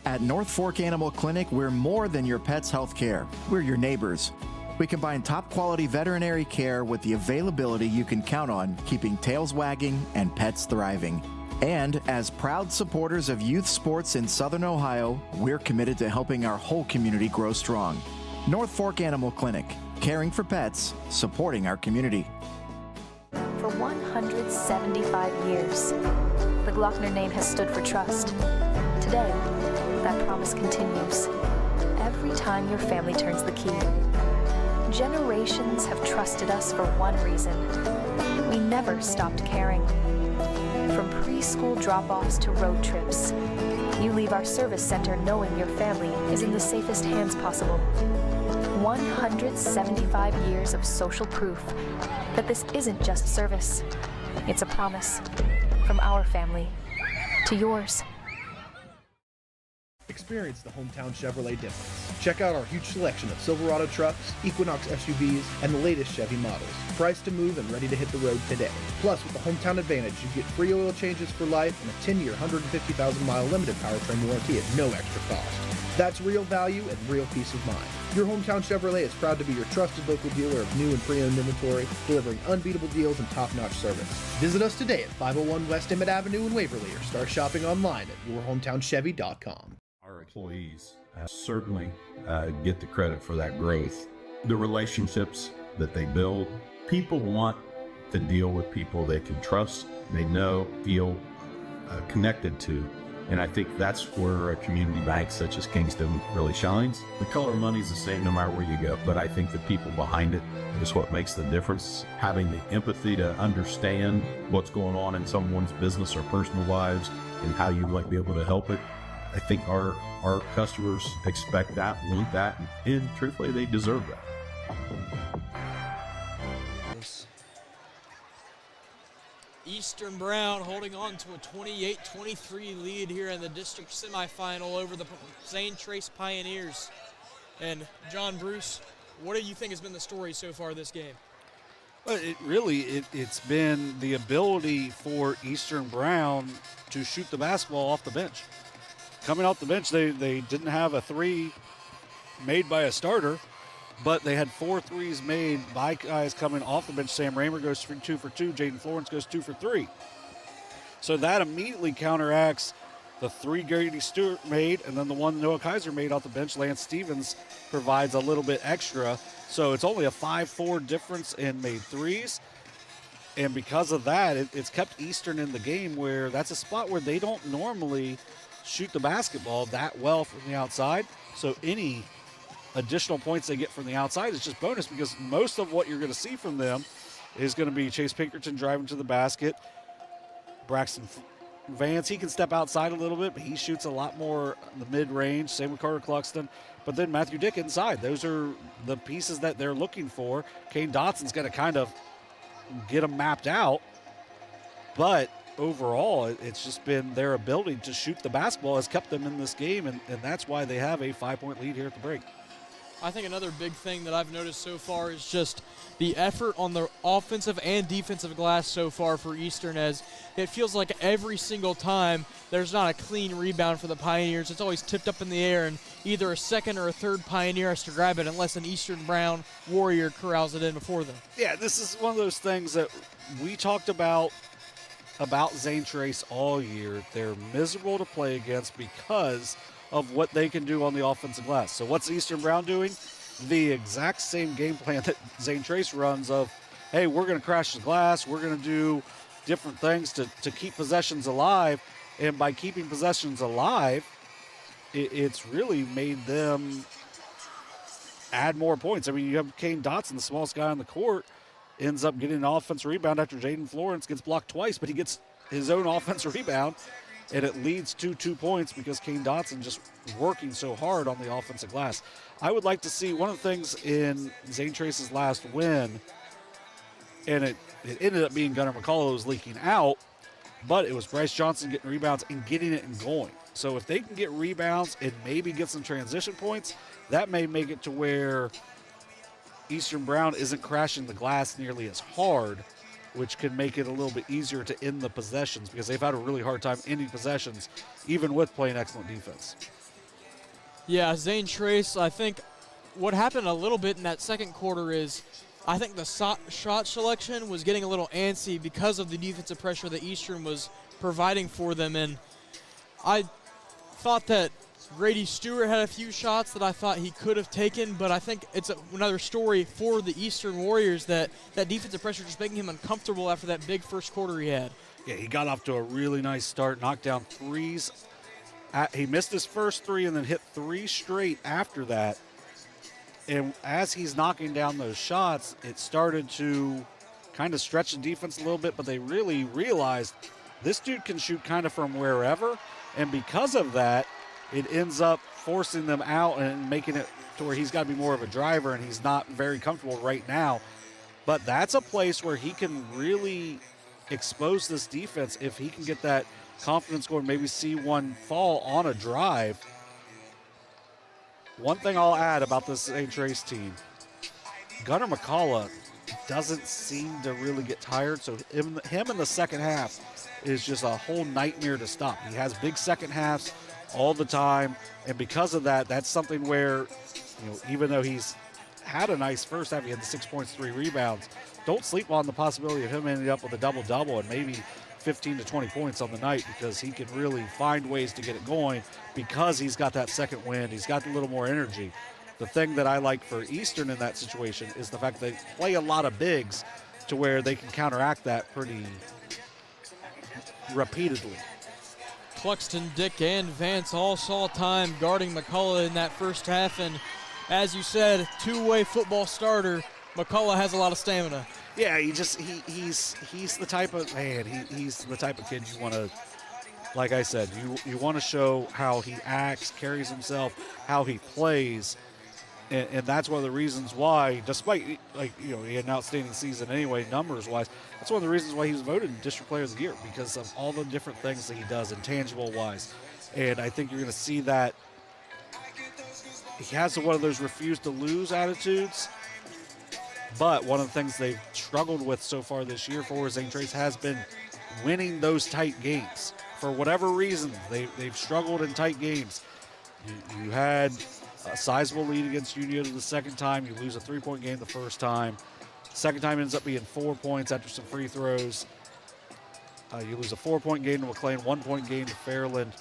At North Fork Animal Clinic, we're more than your pet's health care. We're your neighbors. We combine top-quality veterinary care with the availability you can count on, keeping tails wagging and pets thriving. And as proud supporters of youth sports in Southern Ohio, we're committed to helping our whole community grow strong. North Fork Animal Clinic, caring for pets, supporting our community. For 175 years, the Glockner name has stood for trust. Today, that promise continues. Every time your family turns the key. Generations have trusted us for one reason. We never stopped caring. From preschool drop-offs to road trips, you leave our service center knowing your family is in the safest hands possible. 175 years of social proof that this isn't just service. It's a promise from our family to yours. Experience the hometown Chevrolet difference. Check out our huge selection of Silverado trucks, Equinox SUVs, and the latest Chevy models. Priced to move and ready to hit the road today. Plus, with the Hometown Advantage, you get free oil changes for life and a 10-year, 150,000-mile limited powertrain warranty at no extra cost. That's real value and real peace of mind. Your hometown Chevrolet is proud to be your trusted local dealer of new and pre-owned inventory, delivering unbeatable deals and top-notch service. Visit us today at 501 West Emmett Avenue in Waverly or start shopping online at yourhometownchevy.com. Our employees certainly get the credit for that growth. The relationships that they build, people want to deal with people they can trust, they know, feel connected to. And I think that's where a community bank such as Kingston really shines. The color of money is the same no matter where you go, but I think the people behind it is what makes the difference. Having the empathy to understand what's going on in someone's business or personal lives and how you might be able to help it. I think our customers expect that, want that, and truthfully, they deserve that. Eastern Brown holding on to a 28-23 lead here in the district semifinal over the Zane Trace Pioneers. And John Bruce, what do you think has been the story so far this game? Well, it's been the ability for Eastern Brown to shoot the basketball off the bench. Coming off the bench, they didn't have a three made by a starter, but they had 4 threes made by guys coming off the bench. Sam Raymer goes for 2 for 2. Jaden Florence goes 2 for 3. So that immediately counteracts the 3 Grady Stewart made, and then the one Noah Kaiser made off the bench. Lance Stevens provides a little bit extra. So it's only a 5-4 difference in made threes. And because of that, it's kept Eastern in the game, where that's a spot where they don't normally shoot the basketball that well from the outside. So any additional points they get from the outside is just bonus, because most of what you're going to see from them is going to be Chase Pinkerton driving to the basket. Braxton Vance, he can step outside a little bit, but he shoots a lot more in the mid-range. Same with Carter Cluxton. But then Matthew Dick inside. Those are the pieces that they're looking for. Kane Dotson's going to kind of get them mapped out. But overall, it's just been their ability to shoot the basketball has kept them in this game, and that's why they have a 5-point lead here at the break. I think another big thing that I've noticed so far is just the effort on the offensive and defensive glass so far for Eastern, as it feels like every single time there's not a clean rebound for the Pioneers. It's always tipped up in the air, and either a second or a third Pioneer has to grab it unless an Eastern Brown Warrior corrals it in before them. Yeah, this is one of those things that we talked about Zane Trace all year. They're miserable to play against because of what they can do on the offensive glass. So what's Eastern Brown doing? The exact same game plan that Zane Trace runs of, hey, we're going to crash the glass, we're going to do different things to keep possessions alive, and by keeping possessions alive, it's really made them add more points. I mean, you have Kane Dotson, the smallest guy on the court, ends up getting an offensive rebound after Jaden Florence gets blocked twice, but he gets his own offensive rebound, and it leads to 2 points because Kane Dotson just working so hard on the offensive glass. I would like to see one of the things in Zane Trace's last win, and it ended up being Gunnar McCullough was leaking out, but it was Bryce Johnson getting rebounds and getting it and going. So if they can get rebounds and maybe get some transition points, that may make it to where Eastern Brown isn't crashing the glass nearly as hard, which can make it a little bit easier to end the possessions, because they've had a really hard time ending possessions, even with playing excellent defense. Yeah, Zane Trace, I think what happened a little bit in that second quarter is I think the shot selection was getting a little antsy because of the defensive pressure that Eastern was providing for them. And I thought that Grady Stewart had a few shots that I thought he could have taken, but I think it's another story for the Eastern Warriors that defensive pressure just making him uncomfortable after that big first quarter he had. Yeah, he got off to a really nice start, knocked down threes. He missed his first 3 and then hit 3 straight after that. And as he's knocking down those shots, it started to kind of stretch the defense a little bit, but they really realized this dude can shoot kind of from wherever. And because of that, it ends up forcing them out and making it to where he's got to be more of a driver, and he's not very comfortable right now. But that's a place where he can really expose this defense if he can get that confidence going, maybe see one fall on a drive. One thing I'll add about this Zane Trace team, Gunnar McCullough doesn't seem to really get tired, so him in the second half is just a whole nightmare to stop. He has big second halves all the time, and because of that, that's something where, even though he's had a nice first half, he had the 6 points, 3 rebounds, don't sleep on the possibility of him ending up with a double-double and maybe 15 to 20 points on the night, because he can really find ways to get it going because he's got that second wind. He's got a little more energy. The thing that I like for Eastern in that situation is the fact that they play a lot of bigs to where they can counteract that pretty repeatedly. Cluxton, Dick, and Vance all saw time guarding McCullough in that first half, and as you said, two-way football starter. McCullough has a lot of stamina. Yeah, he's the type of man. He's the type of kid you want to, like I said, you want to show how he acts, carries himself, how he plays, and that's one of the reasons why, despite he had an outstanding season anyway, numbers-wise. That's one of the reasons why he was voted District Player of the Year, because of all the different things that he does, intangible-wise. And I think you're going to see that he has one of those refuse-to-lose attitudes. But one of the things they've struggled with so far this year for Zane Trace has been winning those tight games. For whatever reason, they've struggled in tight games. You had a sizable lead against Unio the second time. You lose a 3-point game the first time. Second time ends up being 4 points after some free throws. You lose a 4-point game to McLean, 1-point game to Fairland,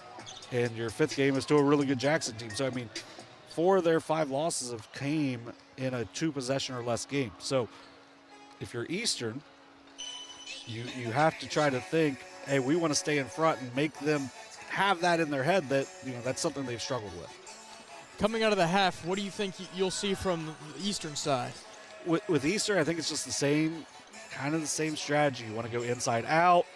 and your fifth game is to a really good Jackson team. So, I mean, 4 of their 5 losses have came in a 2-possession or less game. So if you're Eastern, you have to try to think, hey, we want to stay in front and make them have that in their head that, that's something they've struggled with. Coming out of the half, what do you think you'll see from the Eastern side? With Eastern, I think it's just the same strategy. You want to go inside out.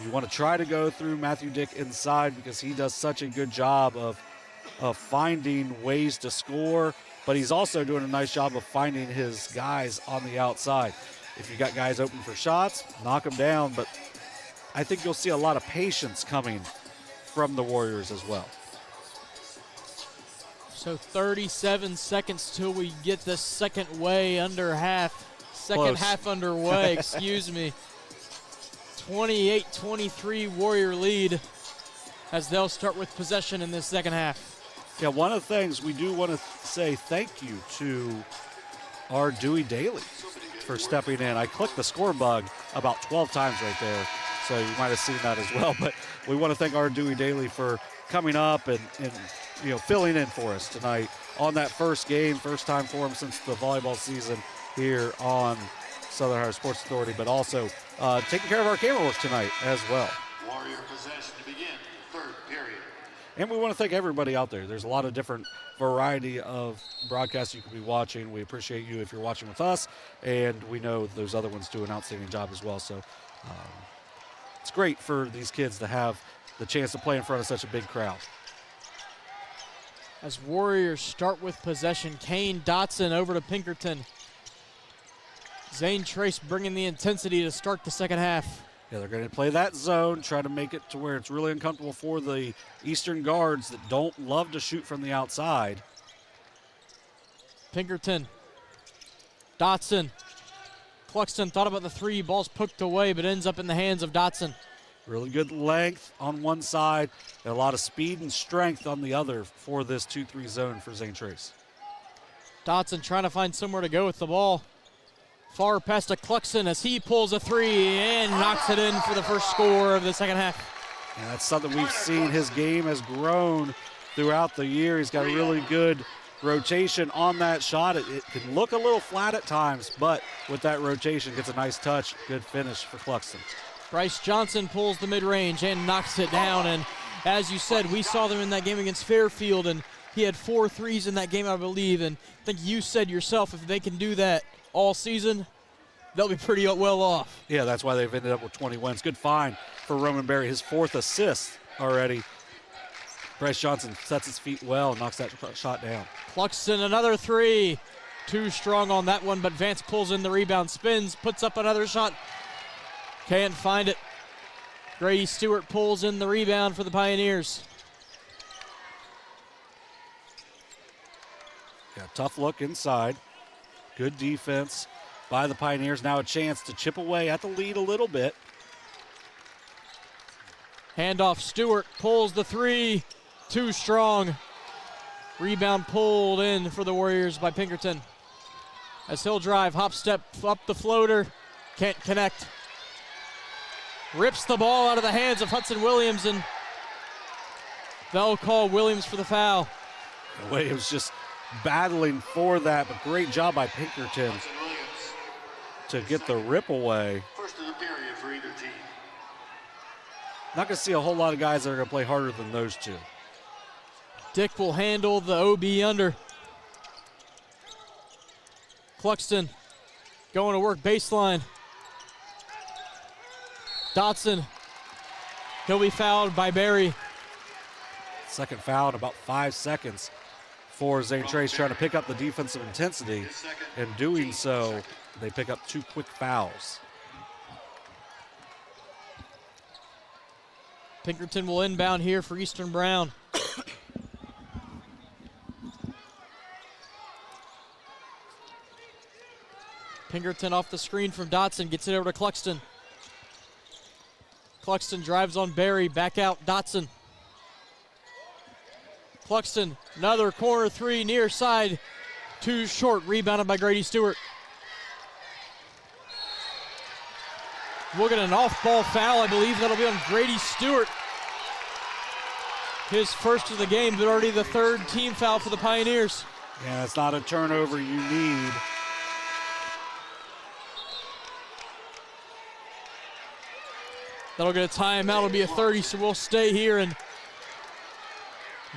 You want to try to go through Matthew Dick inside because he does such a good job of finding ways to score, but he's also doing a nice job of finding his guys on the outside. If you got guys open for shots, knock them down, but I think you'll see a lot of patience coming from the Warriors as well. So 37 seconds till we get the second half underway, excuse me. 28-23 Warrior lead as they'll start with possession in this second half. Yeah, one of the things we do want to say thank you to our Dewey Daly for stepping in. I clicked the score bug about 12 times right there, so you might have seen that as well. But we want to thank our Dewey Daly for coming up and filling in for us tonight on that first game, first time for him since the volleyball season here on Southern Ohio Sports Authority, but also taking care of our camera work tonight as well. Warrior possession to begin the third period. And we want to thank everybody out there. There's a lot of different variety of broadcasts you could be watching. We appreciate you if you're watching with us, and we know those other ones do an outstanding job as well. So it's great for these kids to have the chance to play in front of such a big crowd. As Warriors start with possession, Kane Dotson over to Pinkerton. Zane Trace bringing the intensity to start the second half. Yeah, they're going to play that zone, try to make it to where it's really uncomfortable for the Eastern guards that don't love to shoot from the outside. Pinkerton, Dotson. Cluxton thought about the three, ball's poked away, but ends up in the hands of Dotson. Really good length on one side, and a lot of speed and strength on the other for this 2-3 zone for Zane Trace. Dotson trying to find somewhere to go with the ball. Far past to Cluxton as he pulls a three and knocks it in for the first score of the second half. And that's something we've seen. His game has grown throughout the year. He's got a really good rotation on that shot. It can look a little flat at times, but with that rotation, gets a nice touch. Good finish for Cluxton. Bryce Johnson pulls the mid-range and knocks it down. And as you said, we saw them in that game against Fairfield, and he had 4 threes in that game, I believe. And I think you said yourself, if they can do that all season, they'll be pretty well off. Yeah, that's why they've ended up with 20 wins. Good find for Roman Berry, his 4th assist already. Bryce Johnson sets his feet well, knocks that shot down. Cluxton, another three. Too strong on that one, but Vance pulls in the rebound, spins, puts up another shot. Can't find it. Grady Stewart pulls in the rebound for the Pioneers. Yeah, tough look inside. Good defense by the Pioneers. Now a chance to chip away at the lead a little bit. Handoff, Stewart pulls the three. Too strong. Rebound pulled in for the Warriors by Pinkerton. As he'll drive, hop step up the floater. Can't connect. Rips the ball out of the hands of Hudson Williams, and they'll call Williams for the foul. Williams just battling for that, but great job by Pinkerton to get the rip away. First of the period for either team. Not going to see a whole lot of guys that are going to play harder than those two. Dick will handle the OB under. Cluxton going to work baseline. Dotson, he'll be fouled by Barry. Second foul in about 5 seconds for Zane Trace, trying to pick up the defensive intensity. In doing so, they pick up 2 quick fouls. Pinkerton will inbound here for Eastern Brown. Pinkerton off the screen from Dotson, gets it over to Cluxton. Cluxton drives on Barry, back out Dotson. Cluxton, another corner 3 near side, too short, rebounded by Grady Stewart. We'll get an off-ball foul, I believe that'll be on Grady Stewart. His first of the game, but already the 3rd team foul for the Pioneers. Yeah, it's not a turnover you need. That'll get a timeout, it'll be a 30, so we'll stay here and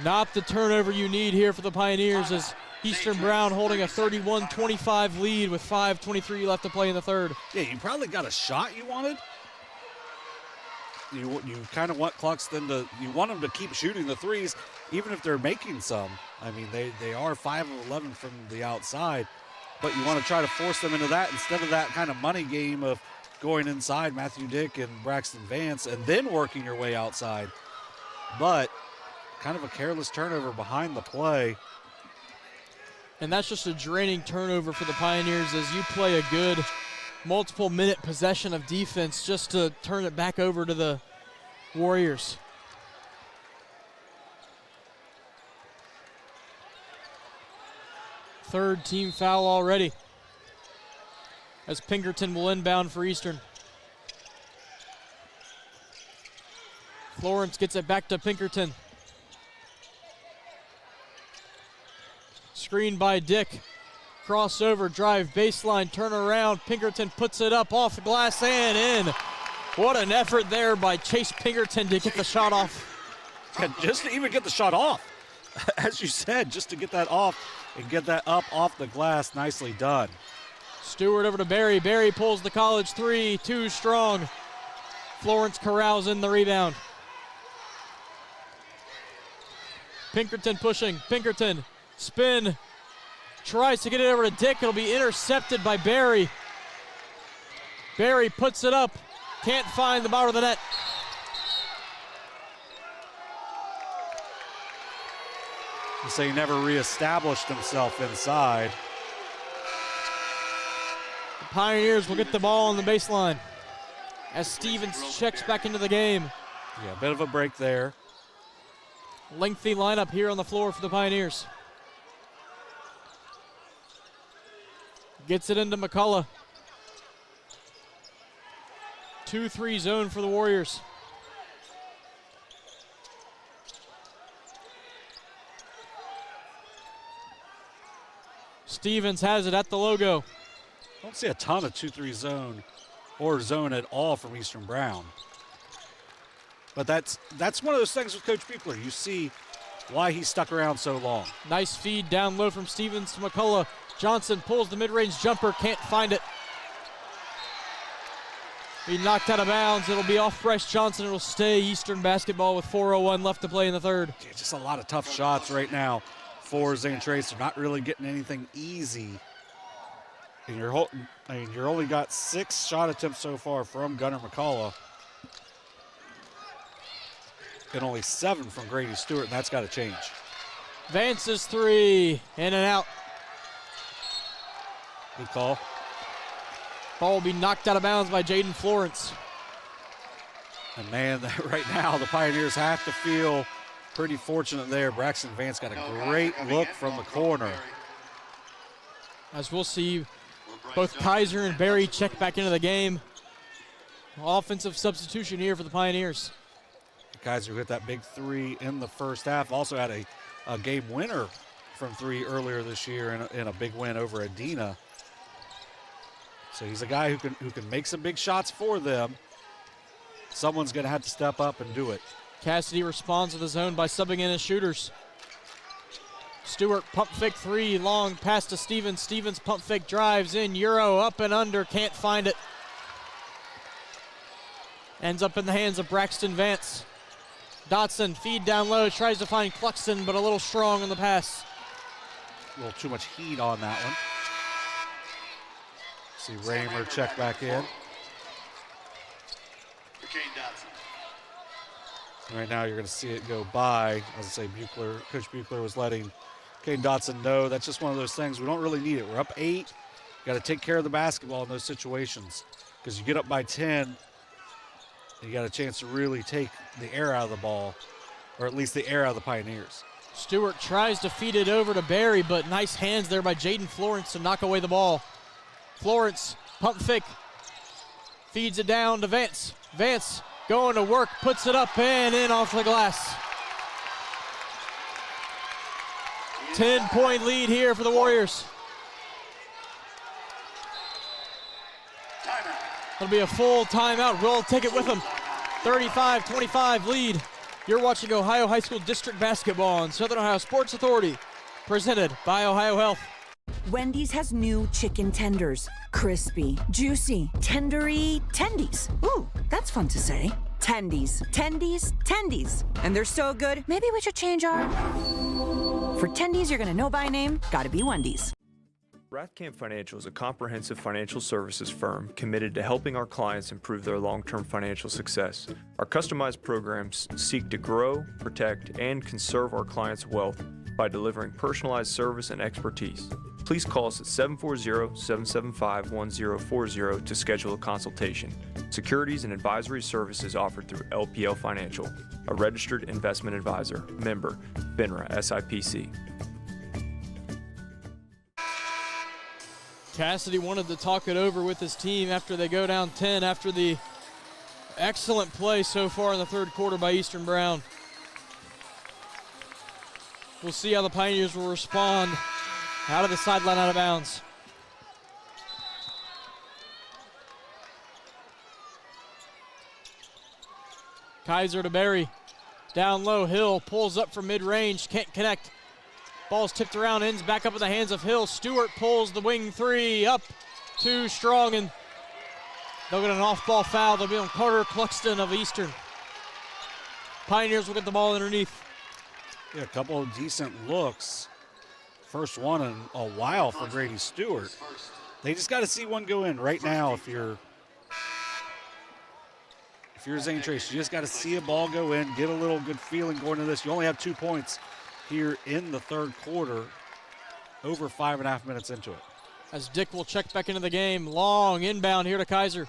not the turnover you need here for the Pioneers as Eastern Brown holding a 31-25 lead with 5:23 left to play in the 3rd. Yeah, you probably got a shot you wanted. You kind of want Cluxton you want them to keep shooting the threes, even if they're making some. I mean, they are 5 of 11 from the outside, but you want to try to force them into that instead of that kind of money game of going inside Matthew Dick and Braxton Vance and then working your way outside. But kind of a careless turnover behind the play. And that's just a draining turnover for the Pioneers as you play a good multiple minute possession of defense just to turn it back over to the Warriors. Third team foul already as Pinkerton will inbound for Eastern. Florence gets it back to Pinkerton. Screen by Dick. Crossover, drive, baseline, turn around. Pinkerton puts it up off the glass and in. What an effort there by Chase Pinkerton to get the shot off. Yeah, just to even get the shot off. As you said, just to get that off and get that up off the glass. Nicely done. Stewart over to Barry. Barry pulls the college 3, too strong. Florence corrals in the rebound. Pinkerton pushing. Pinkerton, spin. Tries to get it over to Dick. It'll be intercepted by Barry. Barry puts it up. Can't find the bottom of the net. So he never reestablished himself inside. The Pioneers will get the ball on the baseline as Stevens checks back into the game. Yeah, a bit of a break there. Lengthy lineup here on the floor for the Pioneers. Gets it into McCullough. 2-3 zone for the Warriors. Stevens has it at the logo. Don't see a ton of 2-3 zone or zone at all from Eastern Brown. But that's one of those things with Coach Buechler. You see why he stuck around so long. Nice feed down low from Stevens to McCullough. Johnson pulls the mid-range jumper, can't find it. He knocked out of bounds. It'll be off Bryce Johnson. It'll stay Eastern basketball with 4:01 left to play in the 3rd. Yeah, just a lot of tough shots right now for Zane Trace. They're not really getting anything easy. And you're only got 6 shot attempts so far from Gunnar McCullough. And only 7 from Grady Stewart, and that's got to change. Vance's 3, in and out. Good call. Ball will be knocked out of bounds by Jaden Florence. And man, right now the Pioneers have to feel pretty fortunate there. Braxton Vance got a great look from the corner. As we'll see both Kaiser and Barry check back into the game. Offensive substitution here for the Pioneers. Kaiser hit that big 3 in the first half. Also had a game winner from 3 earlier this year in a big win over Adina. So he's a guy who can make some big shots for them. someone's going to have to step up and do it. Cassidy responds to the zone by subbing in his shooters. Stewart pump fake three, long pass to Stevens. Stevens pump fake drives in, Euro up and under, can't find it. Ends up in the hands of Braxton Vance. Dotson, feed down low, tries to find Cluxton, but a little strong on the pass. A little too much heat on that one. See Raymer check back in. Right now you're going to see it go by. As I say, Coach Buechler was letting Caden Dotson know that's just one of those things. We don't really need it. We're up 8. Got to take care of the basketball in those situations because you get up by 10, you got a chance to really take the air out of the ball, or at least the air out of the Pioneers. Stewart tries to feed it over to Barry, but nice hands there by Jaden Florence to knock away the ball. Florence, pump fake, feeds it down to Vance. Vance going to work, puts it up and in off the glass. 10-point lead here for the Warriors. It'll be a full timeout. We'll take it with them. 35-25 lead. You're watching Ohio High School District Basketball on Southern Ohio Sports Authority, presented by Ohio Health. Wendy's has new chicken tenders. Crispy, juicy, tendery tendies. Ooh, that's fun to say. Tendies, tendies, tendies. And they're so good, maybe we should change our... For tendies you're gonna know by name, gotta be Wendy's. Rathkamp Financial is a comprehensive financial services firm committed to helping our clients improve their long-term financial success. Our customized programs seek to grow, protect, and conserve our clients' wealth by delivering personalized service and expertise. Please call us at 740-775-1040 to schedule a consultation. Securities and advisory services offered through LPL Financial, a registered investment advisor, member, FINRA SIPC. Cassidy wanted to talk it over with his team after they go down 10 after the excellent play so far in the third quarter by Eastern Brown. We'll see how the Pioneers will respond out of the sideline, out of bounds. Kaiser to Barry. Down low, Hill pulls up from mid-range, can't connect. Ball's tipped around, ends back up in the hands of Hill. Stewart pulls the wing three, up too strong, and they'll get an off-ball foul. They'll be on Carter Cluxton of Eastern. Pioneers will get the ball underneath. Yeah, a couple of decent looks. First one in a while for Grady Stewart. They just got to see one go in right now. If you're Zane Trace, you just got to see a ball go in, get a little good feeling going into this. You only have 2 points here in the third quarter, over 5.5 minutes into it. As Dick will check back into the game. Long inbound here to Kaiser.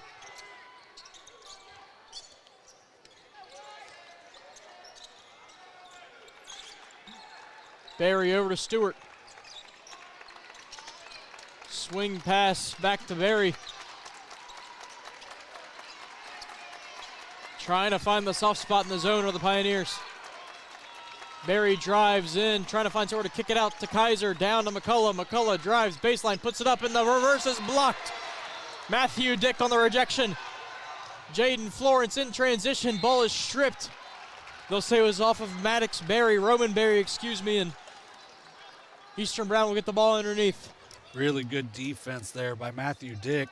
Barry over to Stewart. Swing pass back to Barry. Trying to find the soft spot in the zone of the Pioneers. Barry drives in, trying to find somewhere to kick it out to Kaiser. Down to McCullough. McCullough drives baseline, puts it up, and the reverse is blocked. Matthew Dick on the rejection. Jaden Florence in transition. Ball is stripped. They'll say it was off of Roman Berry, excuse me, and Eastern Brown will get the ball underneath. Really good defense there by Matthew Dick.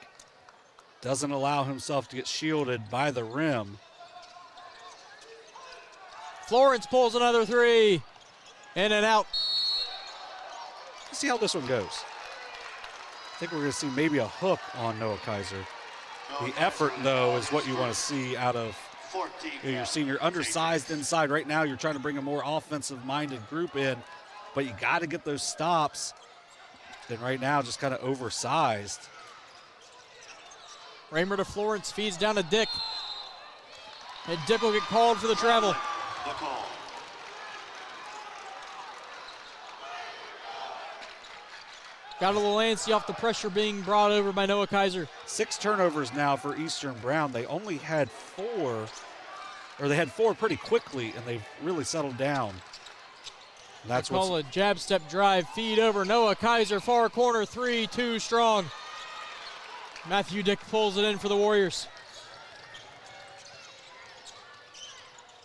Doesn't allow himself to get shielded by the rim. Florence pulls another three. In and out. Let's see how this one goes. I think we're going to see maybe a hook on Noah Kaiser. The effort, though, is what you want to see out of your senior. Undersized inside. Right now, you're trying to bring a more offensive-minded group in, but you got to get those stops. Then right now, just kind of oversized. Raymer to Florence, feeds down to Dick. And Dick will get called for the travel. Got a little antsy off the pressure being brought over by Noah Kaiser. 6 turnovers now for Eastern Brown. They only had 4, or they had 4 pretty quickly, and they've really settled down. And that's call a jab step drive, feed over Noah Kaiser, far corner three, too strong. Matthew Dick pulls it in for the Warriors.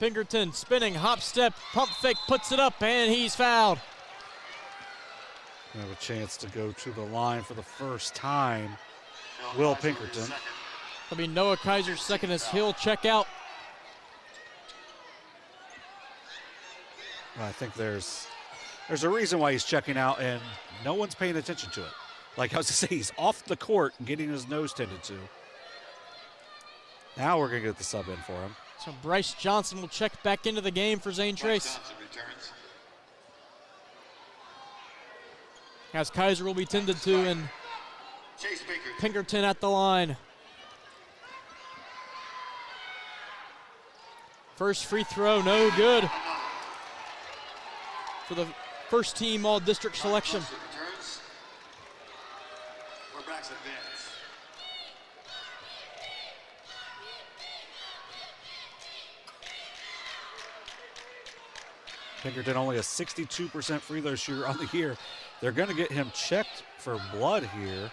Pinkerton spinning, hop step, pump fake, puts it up, and he's fouled. We have a chance to go to the line for the first time. Will Pinkerton. It'll be Noah Kaiser's second as he'll check out. I think there's a reason why he's checking out, and no one's paying attention to it. Like I was to say, he's off the court and getting his nose tended to. Now we're going to get the sub in for him. So Bryce Johnson will check back into the game for Zane Trace. As Kaiser will be tended to, and Pinkerton at the line. First free throw, no good for the first team all-district selection. Pinkerton only a 62% free throw shooter on the year. They're going to get him checked for blood here.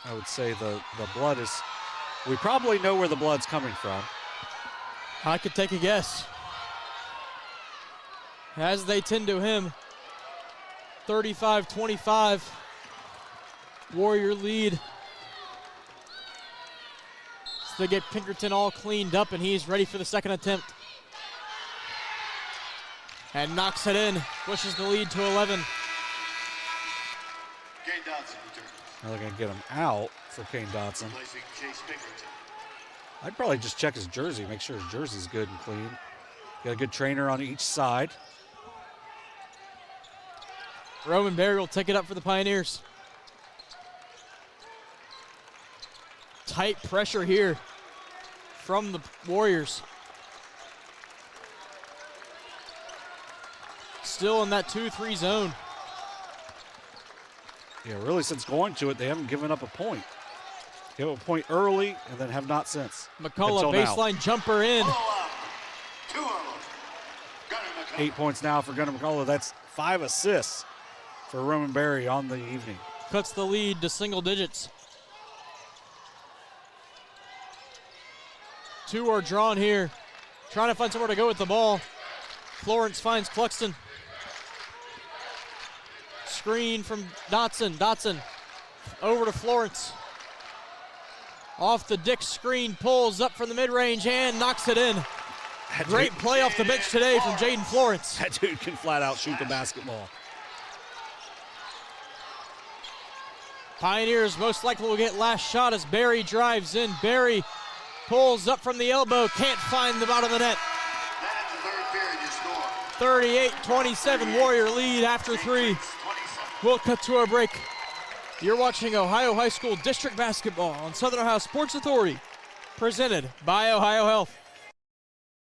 I would say the blood is, we probably know where the blood's coming from. I could take a guess. As they tend to him, 35-25, Warrior lead. So they get Pinkerton all cleaned up, and he's ready for the second attempt. And knocks it in, pushes the lead to 11. Now they're going to get him out for Kane Dodson. I'd probably just check his jersey, make sure his jersey's good and clean. Got a good trainer on each side. Roman Berry will take it up for the Pioneers. Tight pressure here from the Warriors. Still in that 2-3 zone. Yeah, really since going to it, they haven't given up a point. Gave up a point early and then have not since. McCullough baseline jumper in. 8 points now for Gunnar McCullough. That's 5 assists for Roman Berry on the evening. Cuts the lead to single digits. 2 are drawn here. Trying to find somewhere to go with the ball. Florence finds Cluxton. Screen from Dotson. Dotson over to Florence. Off the Dick screen, pulls up from the mid-range and knocks it in. Great play off the bench today from Jaden Florence. That dude can flat out shoot the basketball. Pioneers most likely will get last shot as Barry drives in. Barry pulls up from the elbow, can't find the bottom of the net. 38-27 Warrior lead after 3. We'll cut to our break. You're watching Ohio High School District Basketball on Southern Ohio Sports Authority, presented by Ohio Health.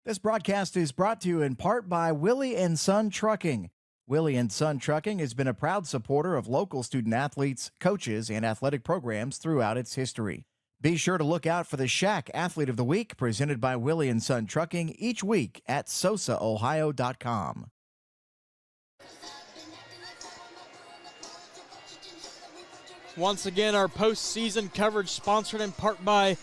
This broadcast is brought to you in part by Willie & Son Trucking. Willie & Son Trucking has been a proud supporter of local student athletes, coaches, and athletic programs throughout its history. Be sure to look out for the Shack Athlete of the Week presented by Willie & Son Trucking each week at SOSAOhio.com. Once again, our postseason coverage sponsored in part by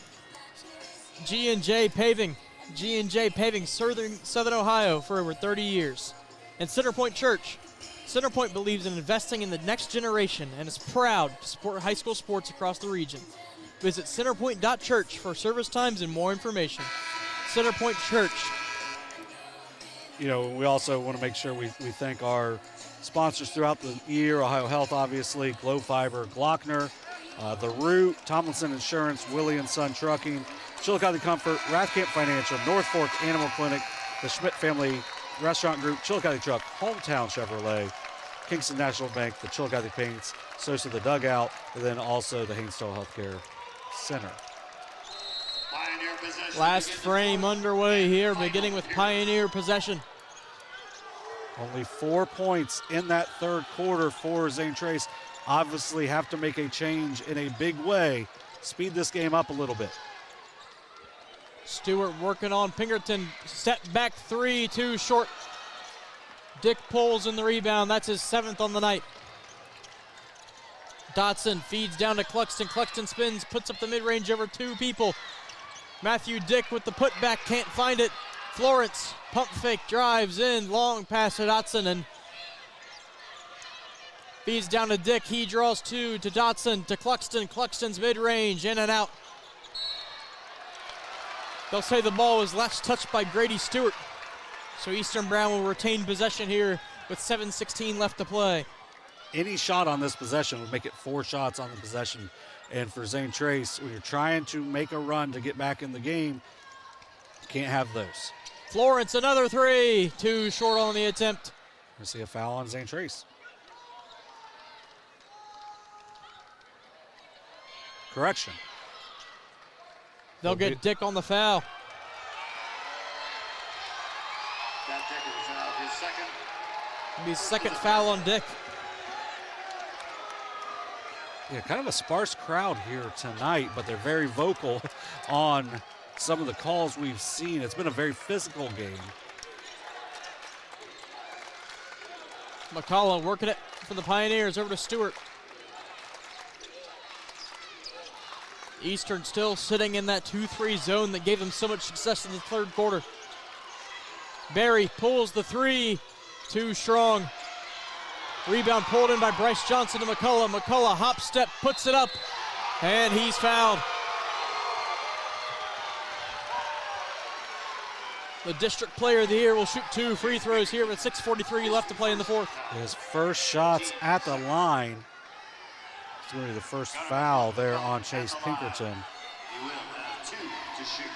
G&J Paving. G&J Paving, Southern Ohio for over 30 years. And Centerpoint Church. Centerpoint believes in investing in the next generation and is proud to support high school sports across the region. Visit centerpoint.church for service times and more information. Centerpoint Church. You know, we also want to make sure we thank our sponsors throughout the year. Ohio Health, obviously, Glow Fiber, Glockner, The Root, Tomlinson Insurance, Willie & Son Trucking, Chillicothe Comfort, Rathcamp Financial, North Fork Animal Clinic, the Schmidt Family Restaurant Group, Chillicothe Truck, Hometown Chevrolet, Kingston National Bank, the Chillicothe Paints, SOSA the Dugout, and then also the Hainstow Healthcare Center. Last frame underway here, beginning with Pioneer possession. Only 4 points in that third quarter for Zane Trace. Obviously have to make a change in a big way. Speed this game up a little bit. Stewart working on Pinkerton. Step back 3, too short. Dick pulls in the rebound. That's his 7th on the night. Dotson feeds down to Cluxton. Cluxton spins, puts up the mid-range over 2 people. Matthew Dick with the putback, can't find it. Florence, pump fake, drives in, long pass to Dotson, and feeds down to Dick. He draws two to Dotson, to Cluxton. Cluxton's mid-range, in and out. They'll say the ball was last touched by Grady Stewart. So Eastern Brown will retain possession here with 7:16 left to play. Any shot on this possession would make it 4 shots on the possession. And for Zane Trace, when you're trying to make a run to get back in the game, you can't have those. Florence, another three. Too short on the attempt. We see a foul on Zane Trace. Correction. They'll get Dick on the foul. That taking the foul, his second. It'll be second foul on Dick. Yeah, kind of a sparse crowd here tonight, but they're very vocal on some of the calls we've seen. It's been a very physical game. McCullough working it for the Pioneers over to Stewart. Eastern still sitting in that 2-3 zone that gave them so much success in the third quarter. Barry pulls the three, too strong. Rebound pulled in by Bryce Johnson to McCullough. McCullough hop step, puts it up, and he's fouled. The district player of the year will shoot 2 free throws here with 6:43 left to play in the fourth. His first shots at the line. It's going to be the first foul there on Chase Pinkerton. He will have 2 to shoot.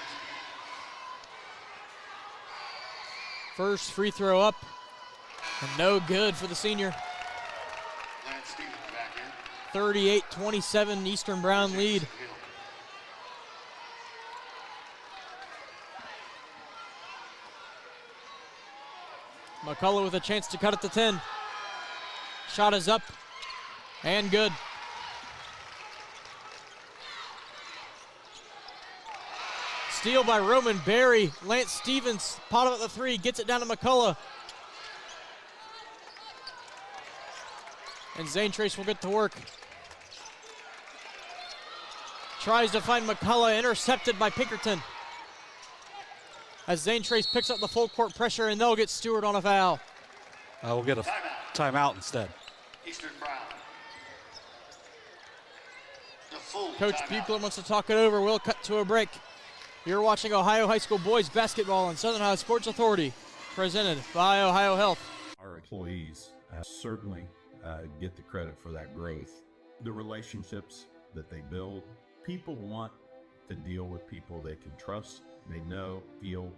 First free throw up, and no good for the senior. 38-27 Eastern Brown lead. McCullough with a chance to cut it to 10. Shot is up and good. Steal by Roman Berry. Lance Stevens, pot up at the 3, gets it down to McCullough. And Zane Trace will get to work. Tries to find McCullough, intercepted by Pinkerton. As Zane Trace picks up the full court pressure, and they'll get Stewart on a foul. We'll get a timeout instead. Eastern Brown. Coach Buechler wants to talk it over. We'll cut to a break. You're watching Ohio High School Boys Basketball on Southern Ohio Sports Authority, presented by Ohio Health. Our employees certainly get the credit for that growth. The relationships that they build, people want to deal with people they can trust, they know, feel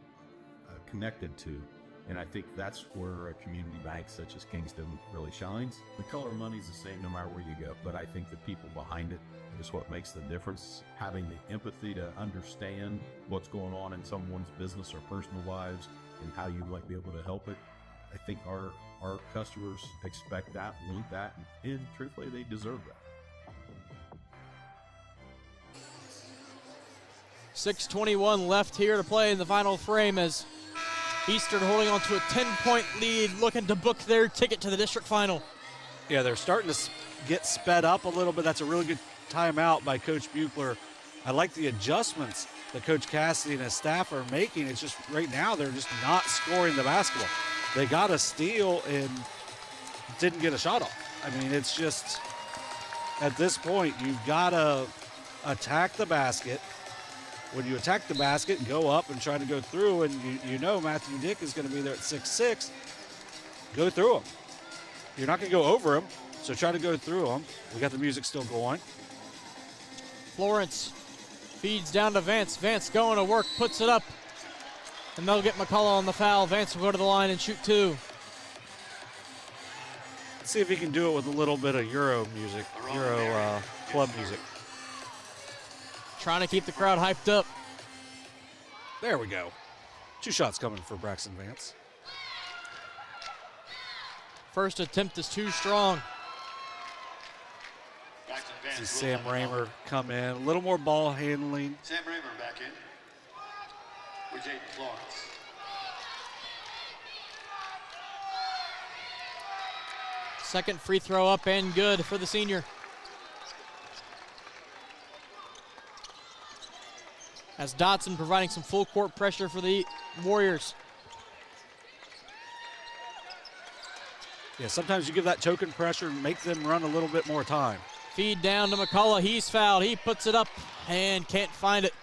connected to. And I think that's where a community bank such as Kingston really shines. The color of money is the same no matter where you go, but I think the people behind it is what makes the difference. Having the empathy to understand what's going on in someone's business or personal lives and how you might be able to help it. I think our customers expect that, want that, and truthfully, they deserve that. 6:21 left here to play in the final frame as Eastern holding on to a 10-point lead, looking to book their ticket to the district final. Yeah, they're starting to get sped up a little bit. That's a really good timeout by Coach Buechler. I like the adjustments that Coach Cassidy and his staff are making. It's just right now they're just not scoring the basketball. They got a steal and didn't get a shot off. I mean, it's just at this point you've got to attack the basket. When you attack the basket and go up and try to go through, and you know Matthew Dick is going to be there at 6'6", go through him. You're not going to go over him, so try to go through him. We got the music still going. Florence feeds down to Vance. Vance going to work, puts it up, and they'll get McCullough on the foul. Vance will go to the line and shoot 2. Let's see if he can do it with a little bit of Euro music, club music. Trying to keep the crowd hyped up. There we go. 2 shots coming for Braxton Vance. First attempt is too strong. See Sam Raymer come in. A little more ball handling. Sam Raymer back in. With Jaden Florence. Second free throw up and good for the senior. as Dotson providing some full court pressure for the Warriors. Yeah, sometimes you give that token pressure and make them run a little bit more time. Feed down to McCullough. He's fouled. He puts it up and can't find it.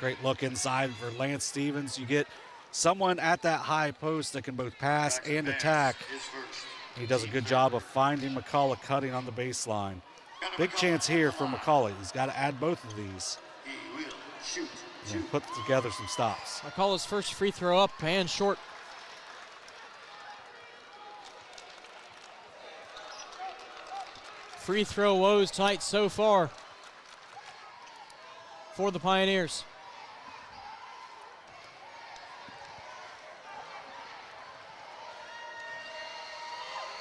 Great look inside for Lance Stevens. You get someone at that high post that can both pass and attack. He does a good job of finding McCullough cutting on the baseline. Big chance here for McCullough. He's got to add both of these and put together some stops. McCullough's first free throw up and short. Free throw woes tonight so far for the Pioneers.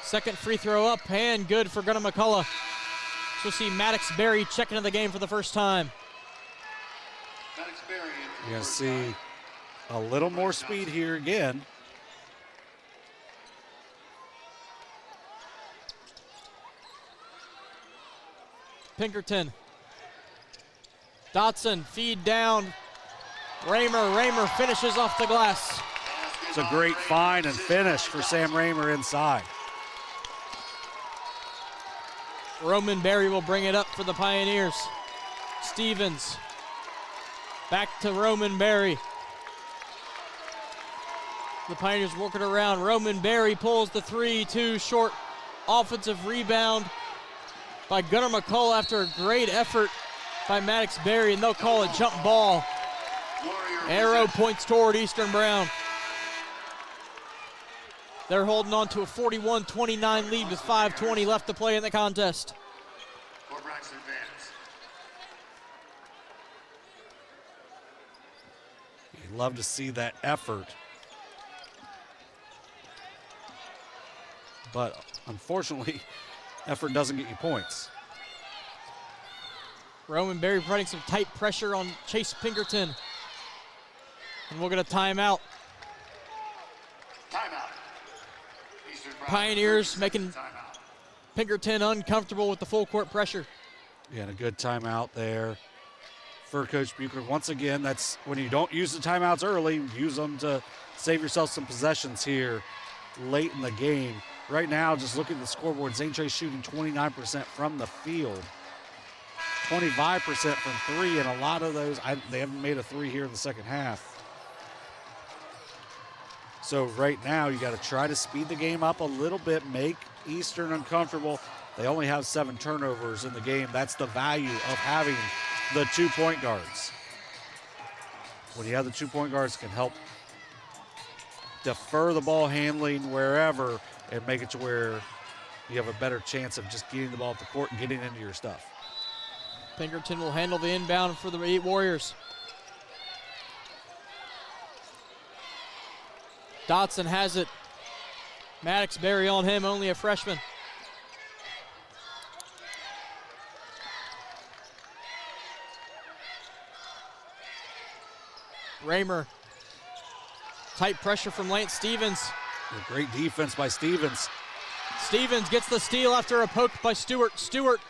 Second free throw up and good for Gunnar McCullough. So we'll see Maddox Berry check into the game for the first time. You're going to see a little more speed here again. Pinkerton. Dotson, feed down. Raymer finishes off the glass. It's a great find and finish for Sam Raymer inside. Roman Berry will bring it up for the Pioneers. Stevens. Back to Roman Berry. The Pioneers work it around. Roman Berry pulls the 3, too short. Offensive rebound by Gunnar McCullough after a great effort by Maddox Berry, and they'll call a jump ball. Arrow points toward Eastern Brown. They're holding on to a 41-29 lead with 5:20 left to play in the contest. You'd love to see that effort. But unfortunately, effort doesn't get you points. Roman Berry providing some tight pressure on Chase Pinkerton. And we'll get a timeout. Pioneers making Pinkerton uncomfortable with the full court pressure. Yeah, and a good timeout there for Coach Buechler. Once again, that's when you don't use the timeouts early, use them to save yourself some possessions here late in the game. Right now, just looking at the scoreboard, Zane Trace shooting 29% from the field, 25% from three, and a lot of those, they haven't made a three here in the second half. So right now, you got to try to speed the game up a little bit, make Eastern uncomfortable. They only have 7 turnovers in the game. That's the value of having the 2 point guards. When you have the 2 point guards, it can help defer the ball handling wherever and make it to where you have a better chance of just getting the ball up the court and getting into your stuff. Pinkerton will handle the inbound for the 8 Warriors. Dotson has it. Maddox Berry on him, only a freshman. Raymer. Tight pressure from Lance Stevens. A great defense by Stevens. Stevens gets the steal after a poke by Stewart. Stewart,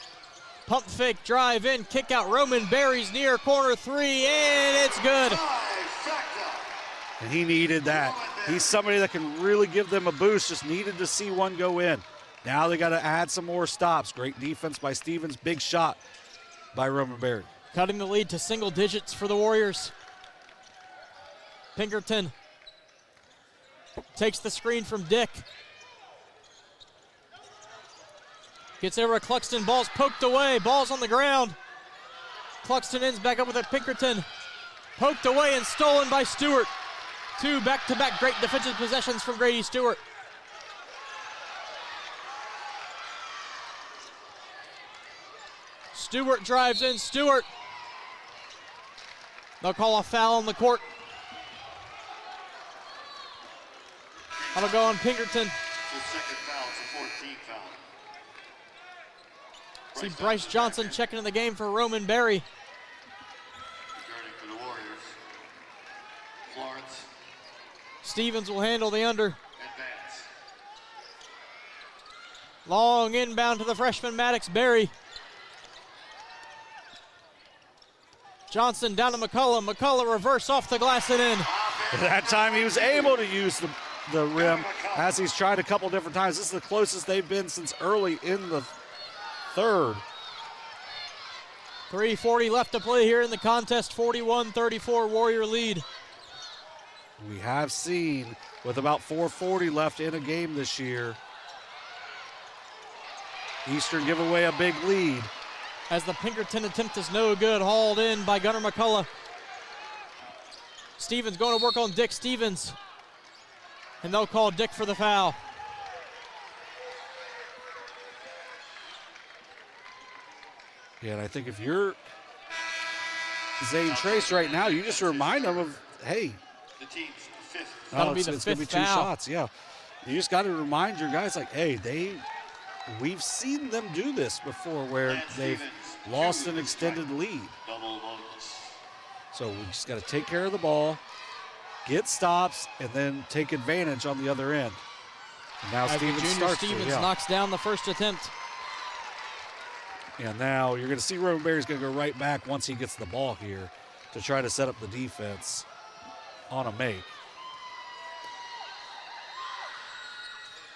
pump fake, drive in, kick out. Roman Berry's near corner 3, and it's good. And he needed that. He's somebody that can really give them a boost, just needed to see one go in. Now they got to add some more stops. Great defense by Stevens, big shot by Roman Berry. Cutting the lead to single digits for the Warriors. Pinkerton takes the screen from Dick. Gets over to Cluxton, ball's poked away, ball's on the ground. Cluxton ends back up with it, Pinkerton. Poked away and stolen by Stewart. 2 back-to-back great defensive possessions from Grady Stewart. Stewart drives in, Stewart. They'll call a foul on the court. That'll go on Pinkerton. Second foul, it's a 14 foul. See Bryce Johnson checking in the game for Roman Berry. Returning for the Warriors. Florence. Stevens will handle the under. Advance. Long inbound to the freshman Maddox Berry. Johnson down to McCullough. McCullough reverse off the glass and in. That time he was able to use the rim as he's tried a couple different times. This is the closest they've been since early in the third. 3:40 left to play here in the contest. 41-34 Warrior lead. We have seen with about 4:40 left in a game this year, Eastern give away a big lead. As the Pinkerton attempt is no good, hauled in by Gunnar McCullough. Stevens going to work on Dick Stevens. And they'll call Dick for the foul. Yeah, and I think if you're Zane Trace right now, you just remind them of, hey, The team's fifth. That'll be the it's gonna be fifth two foul. shots. Yeah, you just got to remind your guys like, hey, we've seen them do this before where they've lost an extended lead. Double bonus. So we just got to take care of the ball, get stops, and then take advantage on the other end. And now As the Stevens junior starts Stevens to, yeah. knocks down the first attempt. And now you're going to see Roman Berry's going to go right back once he gets the ball here to try to set up the defense on a make.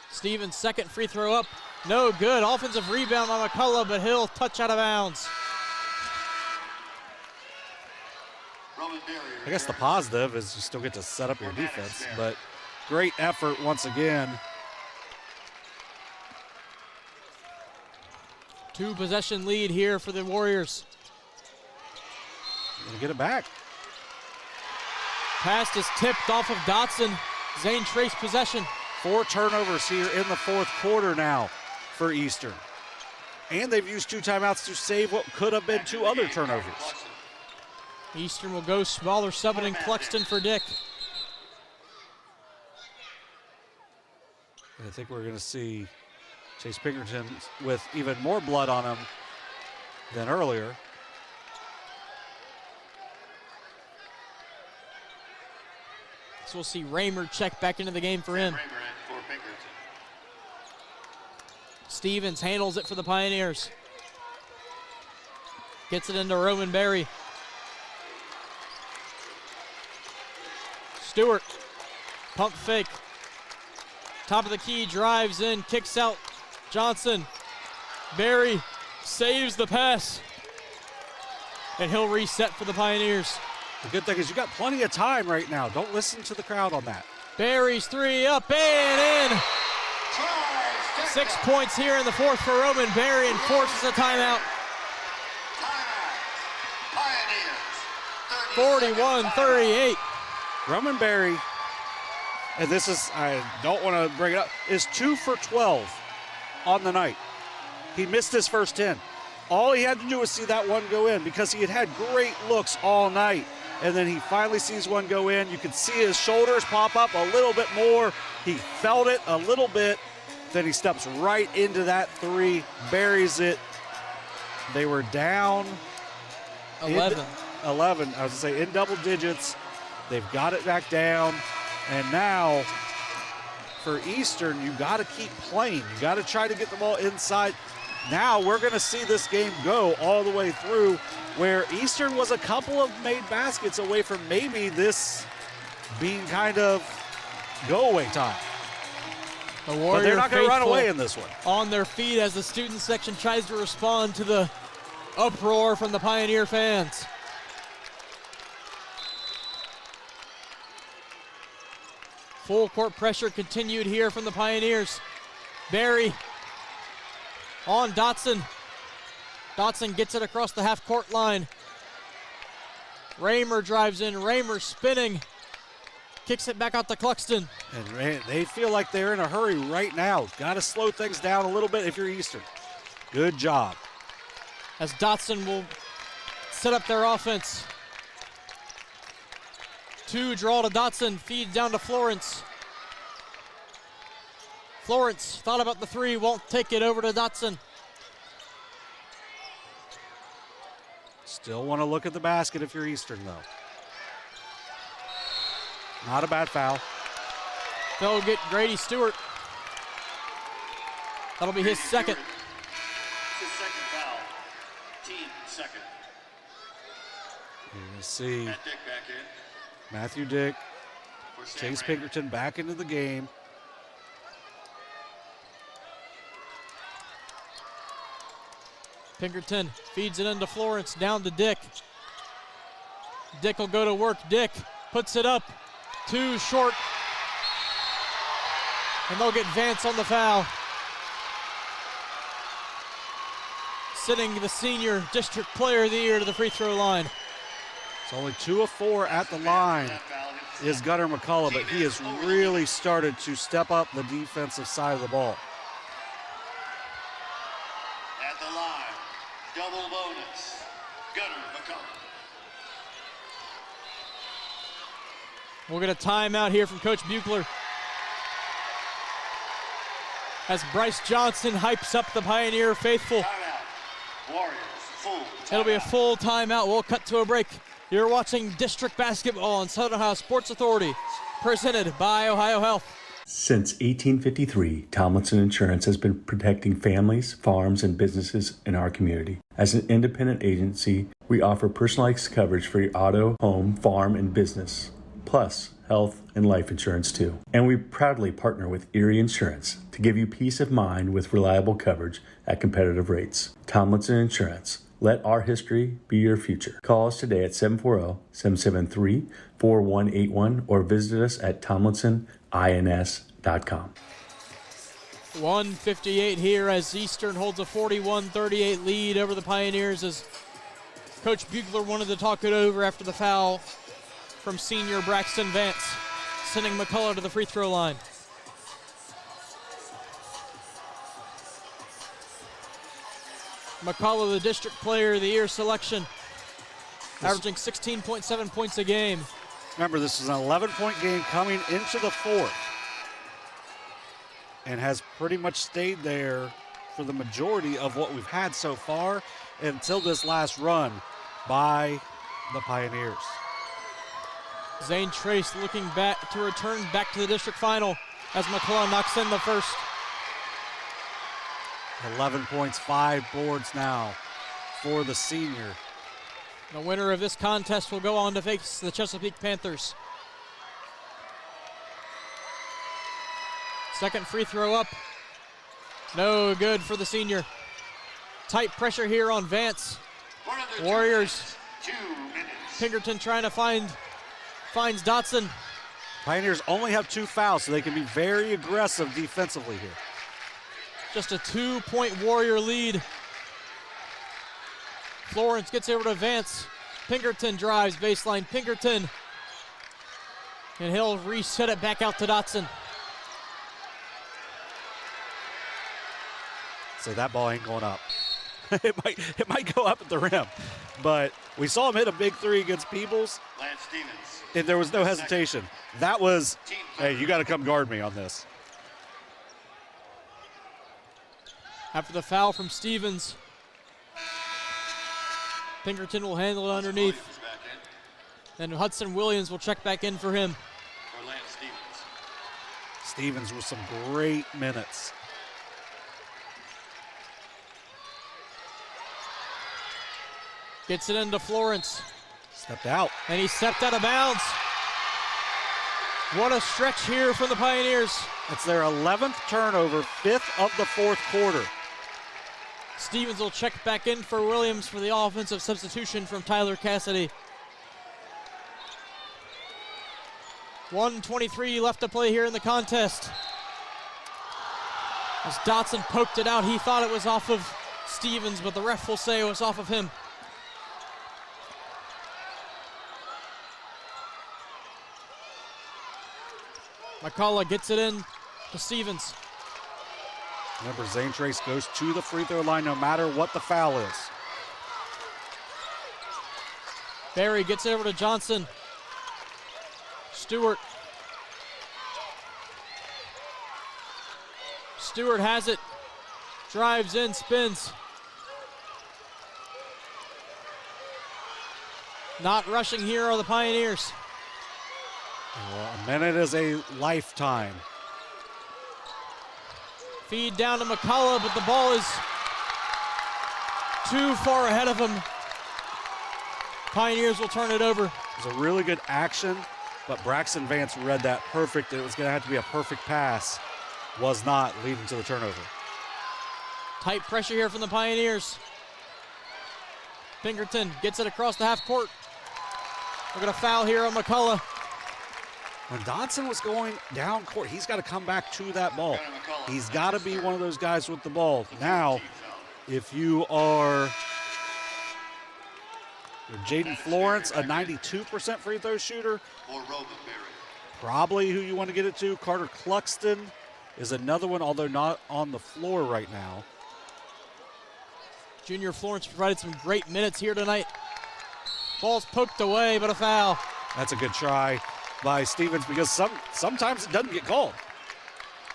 Stevens' second free throw up. No good. Offensive rebound by McCullough, but he'll touch out of bounds. I guess the positive is you still get to set up your defense, but great effort once again. 2-possession lead here for the Warriors. Gonna get it back. Pass is tipped off of Dotson. Zane Trace possession. 4 turnovers here in the fourth quarter now for Eastern. And they've used 2 timeouts to save what could have been 2 other turnovers. Eastern will go smaller, subbing in Cluxton for Dick. I think we're gonna see Chase Pinkerton with even more blood on him than earlier. So we'll see Raymer check back into the game for him. Stevens handles it for the Pioneers. Gets it into Roman Berry. Stewart, pump fake. Top of the key, drives in, kicks out Johnson. Berry saves the pass. And he'll reset for the Pioneers. The good thing is you got plenty of time right now. Don't listen to the crowd on that. Berry's 3 up and in. 6 points here in the fourth for Roman Berry and forces a timeout. 41-38. Roman Berry, and this is, I don't want to bring it up, is 2 for 12 on the night. He missed his first 10. All he had to do was see that one go in because he had had great looks all night. And then he finally sees one go in. You could see his shoulders pop up a little bit more. He felt it a little bit. Then he steps right into that 3, buries it. They were down 11. 11, I was going to say, in double digits. They've got it back down. And now for Eastern, you got to keep playing. You got to try to get the ball inside. Now we're going to see this game go all the way through, where Eastern was a couple of made baskets away from maybe this being kind of go-away time. The But Warrior they're not going to run faithful away in this one. on their feet as the student section tries to respond to the uproar from the Pioneer fans. Full court pressure continued here from the Pioneers. Berry on Dotson. Dotson gets it across the half-court line. Raymer drives in. Raymer spinning. Kicks it back out to Cluxton. And they feel like they're in a hurry right now. Got to slow things down a little bit if you're Eastern. Good job. As Dotson will set up their offense. 2 draw to Dotson, feed down to Florence. Florence thought about the 3, won't take it over to Dotson. Still want to look at the basket if you're Eastern, though. Not a bad foul. They'll get Grady Stewart. That'll be his second. His second foul. Team second. You're going to see Matthew Dick, Chase Pinkerton back into the game. Pinkerton feeds it into Florence, down to Dick. Dick will go to work. Dick puts it up, too short. And they'll get Vance on the foul. Sitting the senior district player of the year to the free throw line. It's only 2 of 4 at the line is Gunnar McCullough, but he has really started to step up the defensive side of the ball. At the line, double bonus, Gunnar McCullough. We'll get a timeout here from Coach Buechler. As Bryce Johnson hypes up the Pioneer faithful. Warriors, full. It'll be a full timeout. We'll cut to a break. You're watching District Basketball on Southern Ohio Sports Authority, presented by Ohio Health. Since 1853, Tomlinson Insurance has been protecting families, farms, and businesses in our community. As an independent agency, we offer personalized coverage for your auto, home, farm, and business, plus health and life insurance too. And we proudly partner with Erie Insurance to give you peace of mind with reliable coverage at competitive rates. Tomlinson Insurance. Let our history be your future. Call us today at 740-773-4181 or visit us at tomlinsonins.com. 1:58 here as Eastern holds a 41-38 lead over the Pioneers as Coach Buechler wanted to talk it over after the foul from senior Braxton Vance, sending McCullough to the free throw line. McCullough, the district player of the year selection, averaging 16.7 points a game. Remember, this is an 11-point game coming into the fourth and has pretty much stayed there for the majority of what we've had so far until this last run by the Pioneers. Zane Trace looking back to return back to the district final as McCullough knocks in the first. 11 points, 5 boards now for the senior. The winner of this contest will go on to face the Chesapeake Panthers. Second free throw up. No good for the senior. Tight pressure here on Vance. Warriors. Pinkerton trying to finds Dotson. Pioneers only have 2 fouls, so they can be very aggressive defensively here. Just a 2-point Warrior lead. Florence gets over to Vance. Pinkerton drives baseline. Pinkerton. And he'll reset it back out to Dotson. So that ball ain't going up. it might go up at the rim, but we saw him hit a big 3 against Peebles. Lance Stevens. And there was no hesitation. That was, hey, you got to come guard me on this. After the foul from Stevens, Pinkerton will handle it underneath. And Hudson Williams will check back in for him. For Lance Stevens. Stevens with some great minutes. Gets it into Florence. Stepped out. And he stepped out of bounds. What a stretch here for the Pioneers. It's their 11th turnover, 5th of the fourth quarter. Stevens will check back in for Williams for the offensive substitution from Tyler Cassidy. 1:23 left to play here in the contest. As Dotson poked it out, he thought it was off of Stevens, but the ref will say it was off of him. McCullough gets it in to Stevens. Remember, Zane Trace goes to the free throw line no matter what the foul is. Barry gets it over to Johnson. Stewart. Stewart has it. Drives in, spins. Not rushing here are the Pioneers. Well, a minute is a lifetime. Feed down to McCullough, but the ball is too far ahead of him. Pioneers will turn it over. It was a really good action, but Braxton Vance read that perfect. It was going to have to be a perfect pass. Was not, leading to the turnover. Tight pressure here from the Pioneers. Pinkerton gets it across the half court. We're going to foul here on McCullough. When Dodson was going down court, he's got to come back to that ball. He's got to be one of those guys with the ball. Now, if you are Jaden Florence, a 92% free throw shooter, probably who you want to get it to. Carter Cluxton is another one, although not on the floor right now. Junior Florence provided some great minutes here tonight. Ball's poked away, but a foul. That's a good try by Stevens, because sometimes it doesn't get called.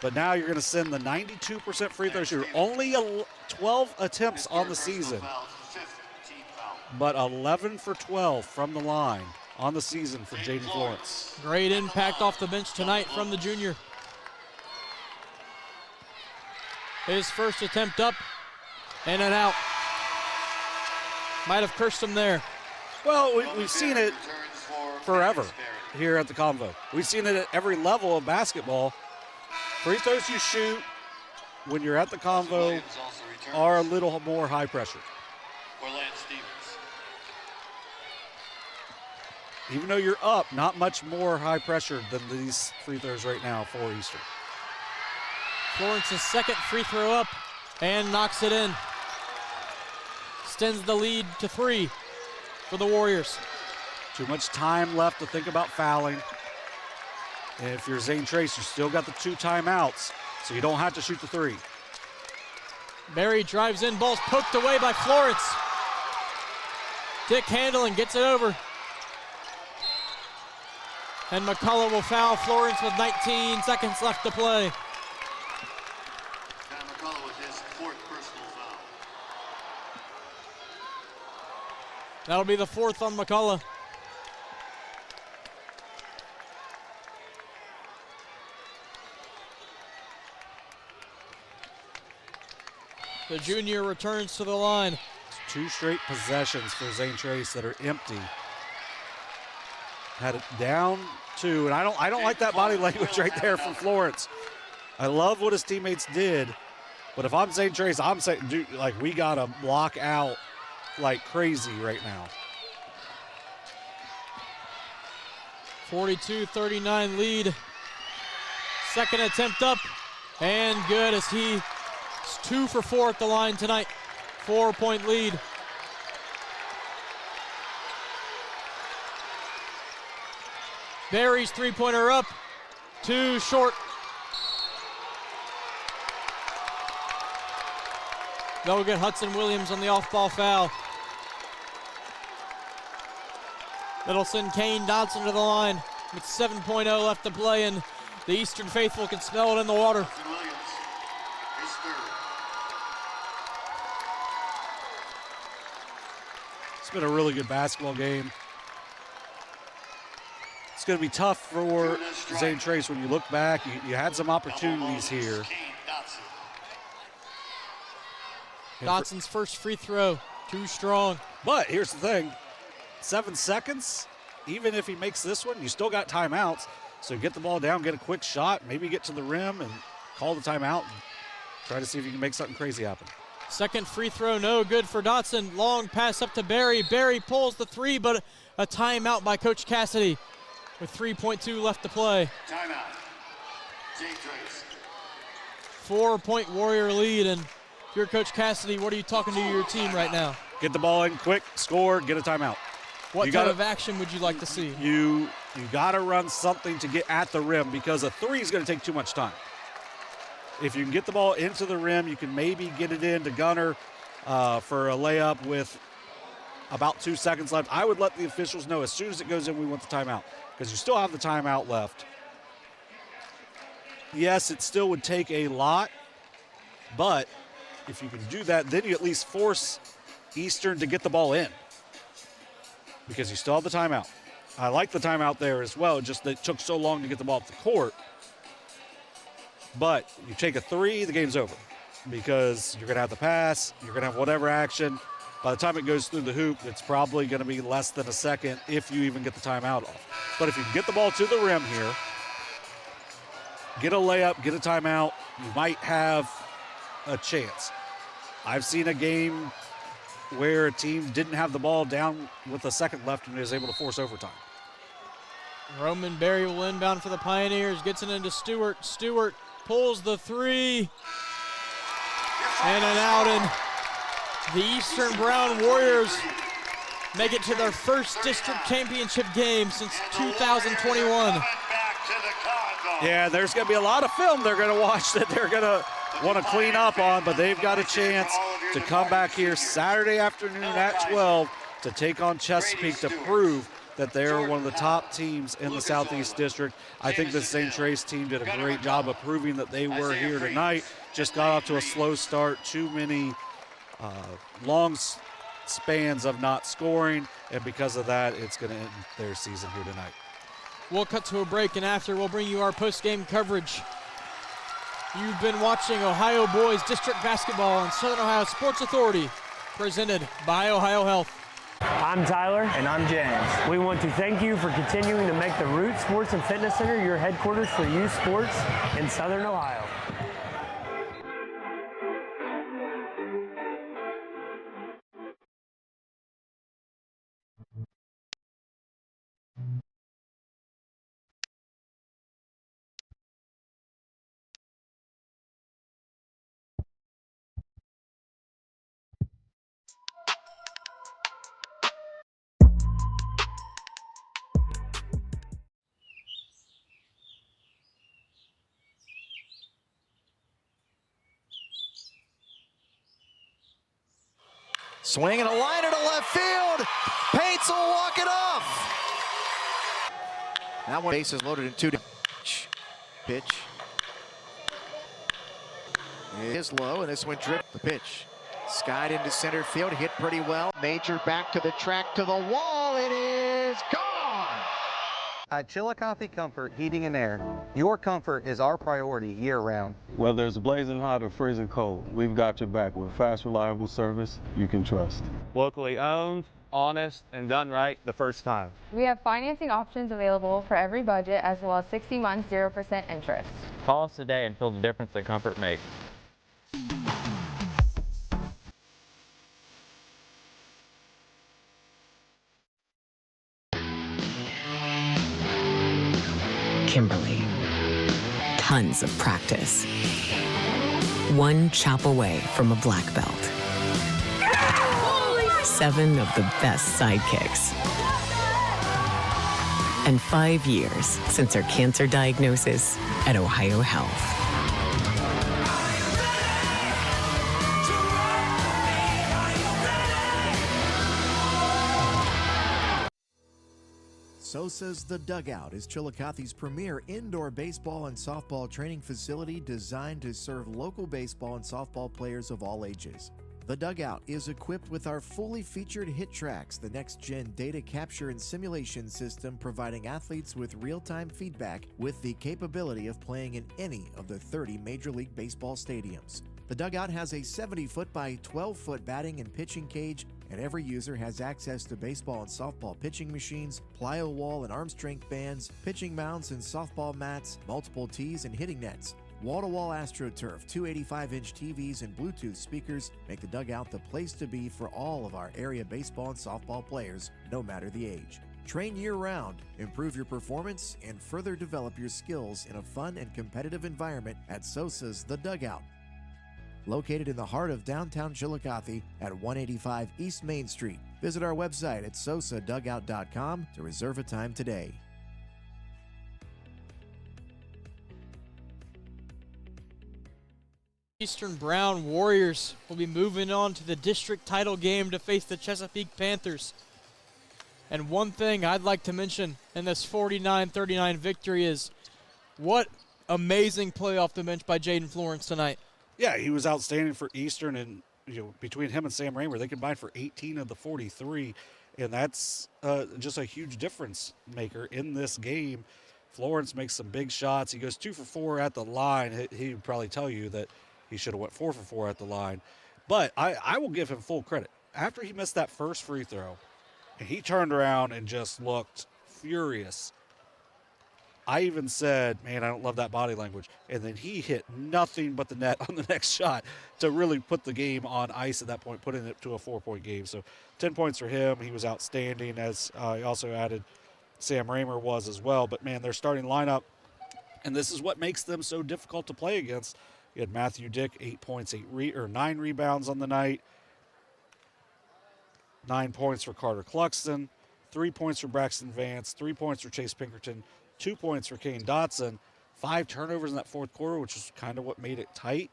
But now you're going to send the 92% free throw shooter. Only 12 attempts on the season, but 11 for 12 from the line on the season for Jaden Florence. Great impact off the bench tonight from the junior. His first attempt up and an out. Might have cursed him there. Well, we've seen it forever here at the Convo. We've seen it at every level of basketball. Free throws you shoot when you're at the Convo are a little more high pressure. Even though you're up, not much more high pressure than these free throws right now for Eastern. Florence's second free throw up and knocks it in. Extends the lead to 3 for the Warriors. Too much time left to think about fouling. And if you're Zane Trace, you still got the 2 timeouts, so you don't have to shoot the 3. Barry drives in, ball's poked away by Florence. Dick Handelin gets it over. And McCullough will foul Florence with 19 seconds left to play. McCullough with his 4th personal foul. That'll be the 4th on McCullough. The junior returns to the line. 2 straight possessions for Zane Trace that are empty. Had it down 2, and I don't like that body language right there from Florence. I love what his teammates did, but if I'm Zane Trace, I'm saying, dude, like, we gotta block out like crazy right now. 42-39 lead. Second attempt up and good, as he's 2 for 4 at the line tonight. 4-point lead. Barry's 3-pointer up, 2 short. They'll get Hudson Williams on the off-ball foul. That'll send Kane Dodson to the line with 7.0 left to play, and the Eastern faithful can smell it in the water. It's been a really good basketball game. It's going to be tough for Zane Trace when you look back. You had some opportunities here. Dodson's first free throw, too strong. But here's the thing, 7 seconds, even if he makes this one, you still got timeouts. So get the ball down, get a quick shot, maybe get to the rim and call the timeout and try to see if you can make something crazy happen. Second free throw, no good for Dodson. Long pass up to Barry. Barry pulls the 3, but a timeout by Coach Cassidy with 3.2 left to play. Timeout. Zane Trace. 4-point Warrior lead, and if you're Coach Cassidy, what are you talking to your team right now? Get the ball in quick, score, get a timeout. What type of action would you like to see? You got to run something to get at the rim, because a 3 is going to take too much time. If you can get the ball into the rim, you can maybe get it into Gunner for a layup with about 2 seconds left. I would let the officials know as soon as it goes in, we want the timeout, because you still have the timeout left. Yes, it still would take a lot, but if you can do that, then you at least force Eastern to get the ball in, because you still have the timeout. I like the timeout there as well, just that it took so long to get the ball up the court. But you take a 3, the game's over, because you're going to have the pass, you're going to have whatever action. By the time it goes through the hoop, it's probably going to be less than a second if you even get the timeout off. But if you can get the ball to the rim here, get a layup, get a timeout, you might have a chance. I've seen a game where a team didn't have the ball down with a second left and was able to force overtime. Roman Berry will inbound for the Pioneers, gets it into Stewart. Stewart pulls the three. And an out, and the Eastern Brown Warriors make it to their first district championship game since 2021. Yeah, there's going to be a lot of film they're going to watch that they're going to want to clean up on, but they've got a chance to come back here Saturday afternoon at 12 to take on Chesapeake to prove that they're one of the top teams in the Southeast District. I think the St. Trace team did a great job of proving that they were here tonight. Just got off to a slow start, too many long spans of not scoring, and because of that, it's going to end their season here tonight. We'll cut to a break, and after we'll bring you our post-game coverage. You've been watching Ohio Boys District Basketball on Southern Ohio Sports Authority, presented by Ohio Health. I'm Tyler. And I'm James. We want to thank you for continuing to make the Root Sports and Fitness Center your headquarters for youth sports in Southern Ohio. Swinging a line into left field. Pates will walk it off. That one base is loaded in two. Pitch. It is low, and this one dripped the pitch. Skied into center field, hit pretty well. Major back to the track, to the wall. It is gone. At Chillicothe Comfort Heating and Air, your comfort is our priority year-round. Whether it's blazing hot or freezing cold, we've got your back with fast, reliable service you can trust. Locally owned, honest, and done right the first time. We have financing options available for every budget, as well as 60 months 0% interest. Call us today and feel the difference that comfort makes. Kimberly. Tons of practice. One chop away from a black belt. 7 of the best sidekicks. And 5 years since her cancer diagnosis at Ohio Health. SOSA's The Dugout is Chillicothe's premier indoor baseball and softball training facility designed to serve local baseball and softball players of all ages. The Dugout is equipped with our fully featured hit tracks, the next-gen data capture and simulation system providing athletes with real-time feedback with the capability of playing in any of the 30 Major League Baseball stadiums. The Dugout has a 70-foot by 12-foot batting and pitching cage, and every user has access to baseball and softball pitching machines, plyo wall and arm strength bands, pitching mounts and softball mats, multiple tees and hitting nets. Wall-to-wall AstroTurf, 285-inch TVs and Bluetooth speakers make the Dugout the place to be for all of our area baseball and softball players, no matter the age. Train year-round, improve your performance, and further develop your skills in a fun and competitive environment at SOSA's The Dugout. Located in the heart of downtown Chillicothe at 185 East Main Street. Visit our website at sosadugout.com to reserve a time today. Eastern Brown Warriors will be moving on to the district title game to face the Chesapeake Panthers. And one thing I'd like to mention in this 49-39 victory is what amazing play off the bench by Jaden Florence tonight. Yeah, he was outstanding for Eastern, and between him and Sam Raymer, they combined for 18 of the 43, and that's just a huge difference maker in this game. Florence makes some big shots. He goes 2 for 4 at the line. He would probably tell you that he should have went 4 for 4 at the line, but I will give him full credit. after he missed that first free throw, and he turned around and just looked furious. I even said, man, I don't love that body language. And then he hit nothing but the net on the next shot to really put the game on ice at that point, putting it to a 4-point game. So 10 points for him. He was outstanding, as he also added Sam Raymer was as well. But, man, their starting lineup, and this is what makes them so difficult to play against. You had Matthew Dick, 8 points, 9 rebounds on the night. 9 points for Carter Cluxton. 3 points for Braxton Vance. 3 points for Chase Pinkerton. 2 points for Kane Dotson, 5 turnovers in that fourth quarter, which is kind of what made it tight.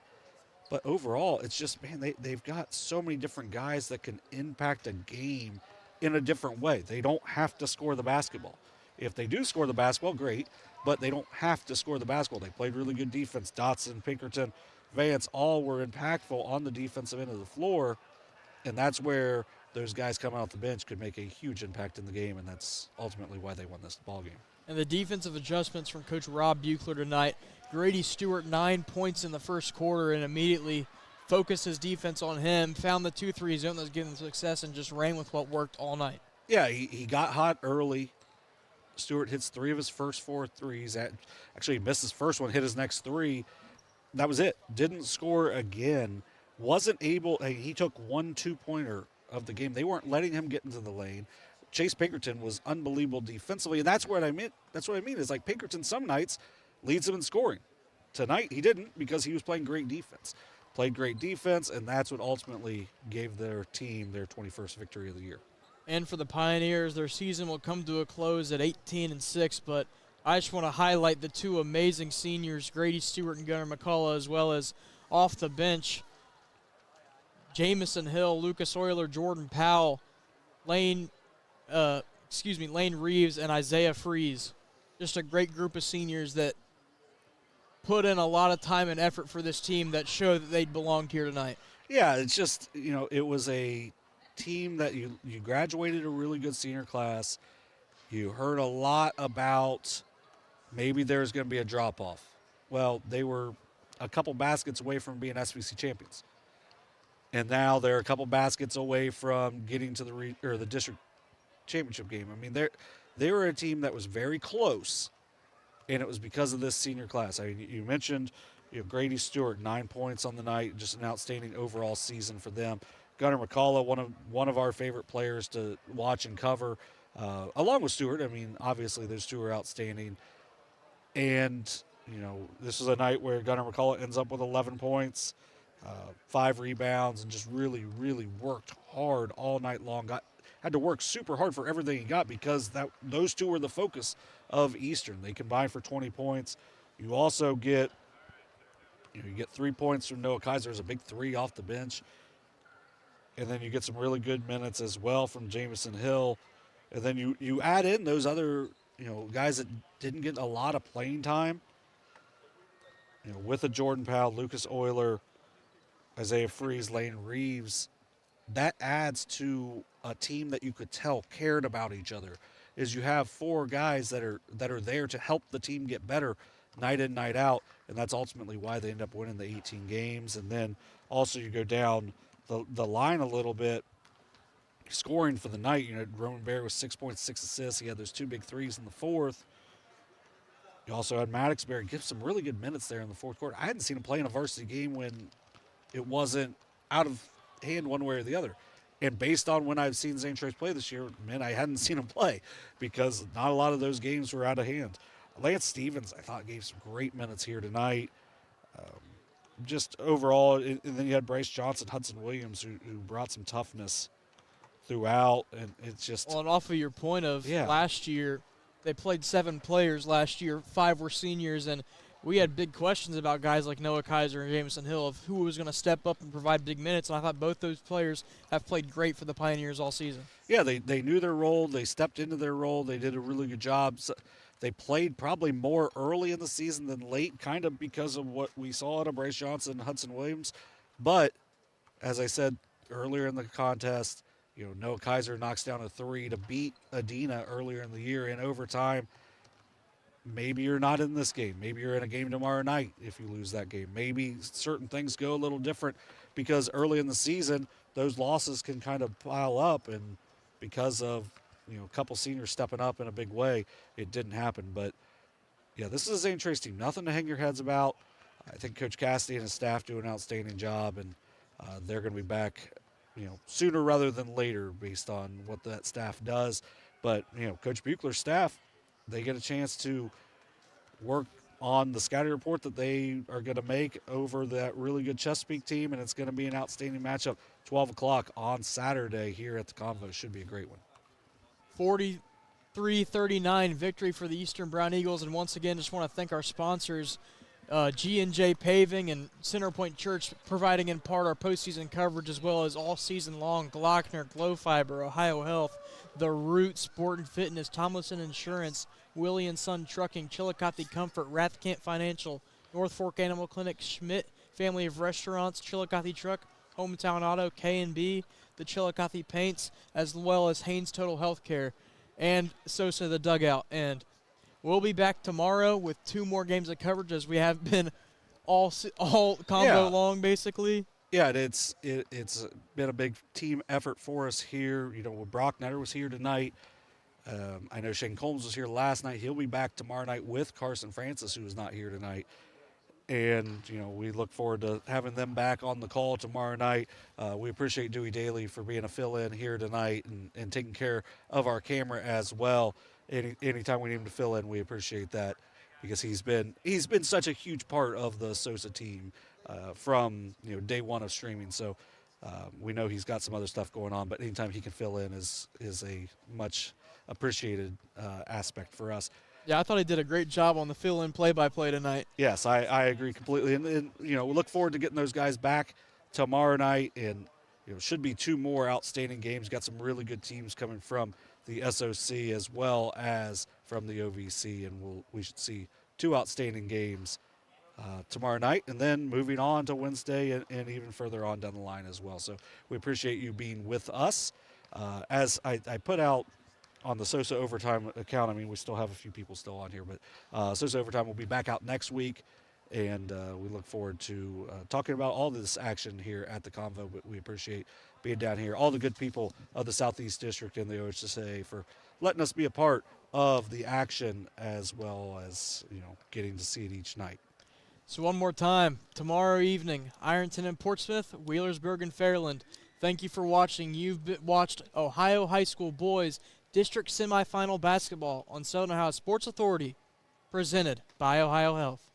But overall, it's just, man, they've got so many different guys that can impact a game in a different way. They don't have to score the basketball. If they do score the basketball, great, but they don't have to score the basketball. They played really good defense. Dotson, Pinkerton, Vance, all were impactful on the defensive end of the floor, and that's where those guys coming off the bench could make a huge impact in the game, and that's ultimately why they won this ball game. And the defensive adjustments from Coach Rob Buechler tonight. Grady Stewart, 9 points in the first quarter, and immediately focused his defense on him, found the 2-3 zone that was giving him success, and just ran with what worked all night. Yeah, he got hot early. Stewart hits 3 of his first 4 threes. Actually, he missed his first one, hit his next 3. That was it. Didn't score again. Wasn't able – he took 1 2-pointer of the game. They weren't letting him get into the lane. Chase Pinkerton was unbelievable defensively, and that's what I mean. That's what I mean is, like, Pinkerton some nights leads him in scoring. Tonight he didn't because he was playing great defense. Played great defense, and that's what ultimately gave their team their 21st victory of the year. And for the Pioneers, their season will come to a close at 18-6, but I just want to highlight the 2 amazing seniors, Grady Stewart and Gunnar McCullough, as well as off the bench, Jamison Hill, Lucas Euler, Jordan Powell, Lane Reeves, and Isaiah Freeze. Just a great group of seniors that put in a lot of time and effort for this team that showed that they belonged here tonight. Yeah, it's just, it was a team that you graduated a really good senior class. You heard a lot about maybe there's going to be a drop-off. Well, they were a couple baskets away from being SBC champions. And now they're a couple baskets away from getting to the district championship game. I mean, they were a team that was very close, and it was because of this senior class. I mean, you mentioned Grady Stewart, 9 points on the night, just an outstanding overall season for them. Gunnar McCullough, one of our favorite players to watch and cover, along with Stewart. I mean, obviously those 2 are outstanding. And, this is a night where Gunnar McCullough ends up with 11 points, 5 rebounds, and just really, really worked hard all night long. Had to work super hard for everything he got because those 2 were the focus of Eastern. They combined for 20 points. You also get 3 points from Noah Kaiser as a big 3 off the bench. And then you get some really good minutes as well from Jamison Hill. And then you add in those other, guys that didn't get a lot of playing time. With a Jordan Powell, Lucas Euler, Isaiah Freeze, Lane Reeves, that adds to a team that you could tell cared about each other. Is you have 4 guys that are there to help the team get better night in, night out, and that's ultimately why they end up winning the 18 games. And then also you go down the line a little bit, scoring for the night. Roman Bear was 6 points, 6 assists. He had those 2 big 3s in the fourth. You also had Maddox Bear give some really good minutes there in the fourth quarter. I hadn't seen him play in a varsity game when it wasn't out of hand one way or the other. And based on when I've seen Zane Trace play this year, man, I hadn't seen him play because not a lot of those games were out of hand. Lance Stevens, I thought, gave some great minutes here tonight. Just overall, and then you had Bryce Johnson, Hudson Williams, who brought some toughness throughout. And it's just... Well, and off of your point of last year, they played 7 players last year. 5 were seniors, and we had big questions about guys like Noah Kaiser and Jamison Hill of who was going to step up and provide big minutes, and I thought both those players have played great for the Pioneers all season. Yeah, they knew their role. They stepped into their role. They did a really good job. So they played probably more early in the season than late, kind of because of what we saw out of Bryce Johnson and Hudson Williams. But, as I said earlier in the contest, Noah Kaiser knocks down a 3 to beat Adina earlier in the year in overtime. Maybe you're not in this game. Maybe you're in a game tomorrow night if you lose that game. Maybe certain things go a little different because early in the season, those losses can kind of pile up, and because of a couple seniors stepping up in a big way, it didn't happen. But yeah, this is a Zane Trace team. Nothing to hang your heads about. I think Coach Cassidy and his staff do an outstanding job, and they're going to be back, sooner rather than later based on what that staff does. But, Coach Buechler's staff, they get a chance to work on the scouting report that they are going to make over that really good Chesapeake team, and it's going to be an outstanding matchup. 12 o'clock on Saturday here at the Convo. Should be a great one. 43-39 victory for the Eastern Brown Eagles, and once again, just want to thank our sponsors, G&J Paving and Centerpoint Church, providing in part our postseason coverage as well as all season long. Glockner, Glow Fiber, Ohio Health, The Root, Sport and Fitness, Tomlinson Insurance, Willie & Son Trucking, Chillicothe Comfort, Rathkamp Financial, North Fork Animal Clinic, Schmidt Family of Restaurants, Chillicothe Truck, Hometown Auto, K&B, the Chillicothe Paints, as well as Haynes Total Healthcare, and SOSA the Dugout. And we'll be back tomorrow with 2 more games of coverage, as we have been all combo long, basically. Yeah, it's been a big team effort for us here. Brock Nutter was here tonight. I know Shane Combs was here last night. He'll be back tomorrow night with Carson Francis, who is not here tonight. And, we look forward to having them back on the call tomorrow night. We appreciate Dewey Daly for being a fill-in here tonight and taking care of our camera as well. Anytime we need him to fill in, we appreciate that, because he's been such a huge part of the SOSA team from day one of streaming. So we know he's got some other stuff going on, but anytime he can fill in is a much appreciated aspect for us. Yeah, I thought he did a great job on the fill-in play-by-play tonight. Yes, I agree completely. And we look forward to getting those guys back tomorrow night, and should be 2 more outstanding games. Got some really good teams coming from the SOC as well as from the OVC, and we should see 2 outstanding games tomorrow night, and then moving on to Wednesday and even further on down the line as well. So we appreciate you being with us. As I put out on the SOSA Overtime account, we still have a few people still on here, but SOSA Overtime will be back out next week, and we look forward to talking about all this action here at the Convo. But we appreciate being down here, all the good people of the Southeast District and the OHSAA for letting us be a part of the action, as well as getting to see it each night. So one more time, tomorrow evening, Ironton and Portsmouth, Wheelersburg and Fairland. Thank you for watching. You've watched Ohio High School Boys District Semifinal Basketball on Southern Ohio Sports Authority, presented by Ohio Health.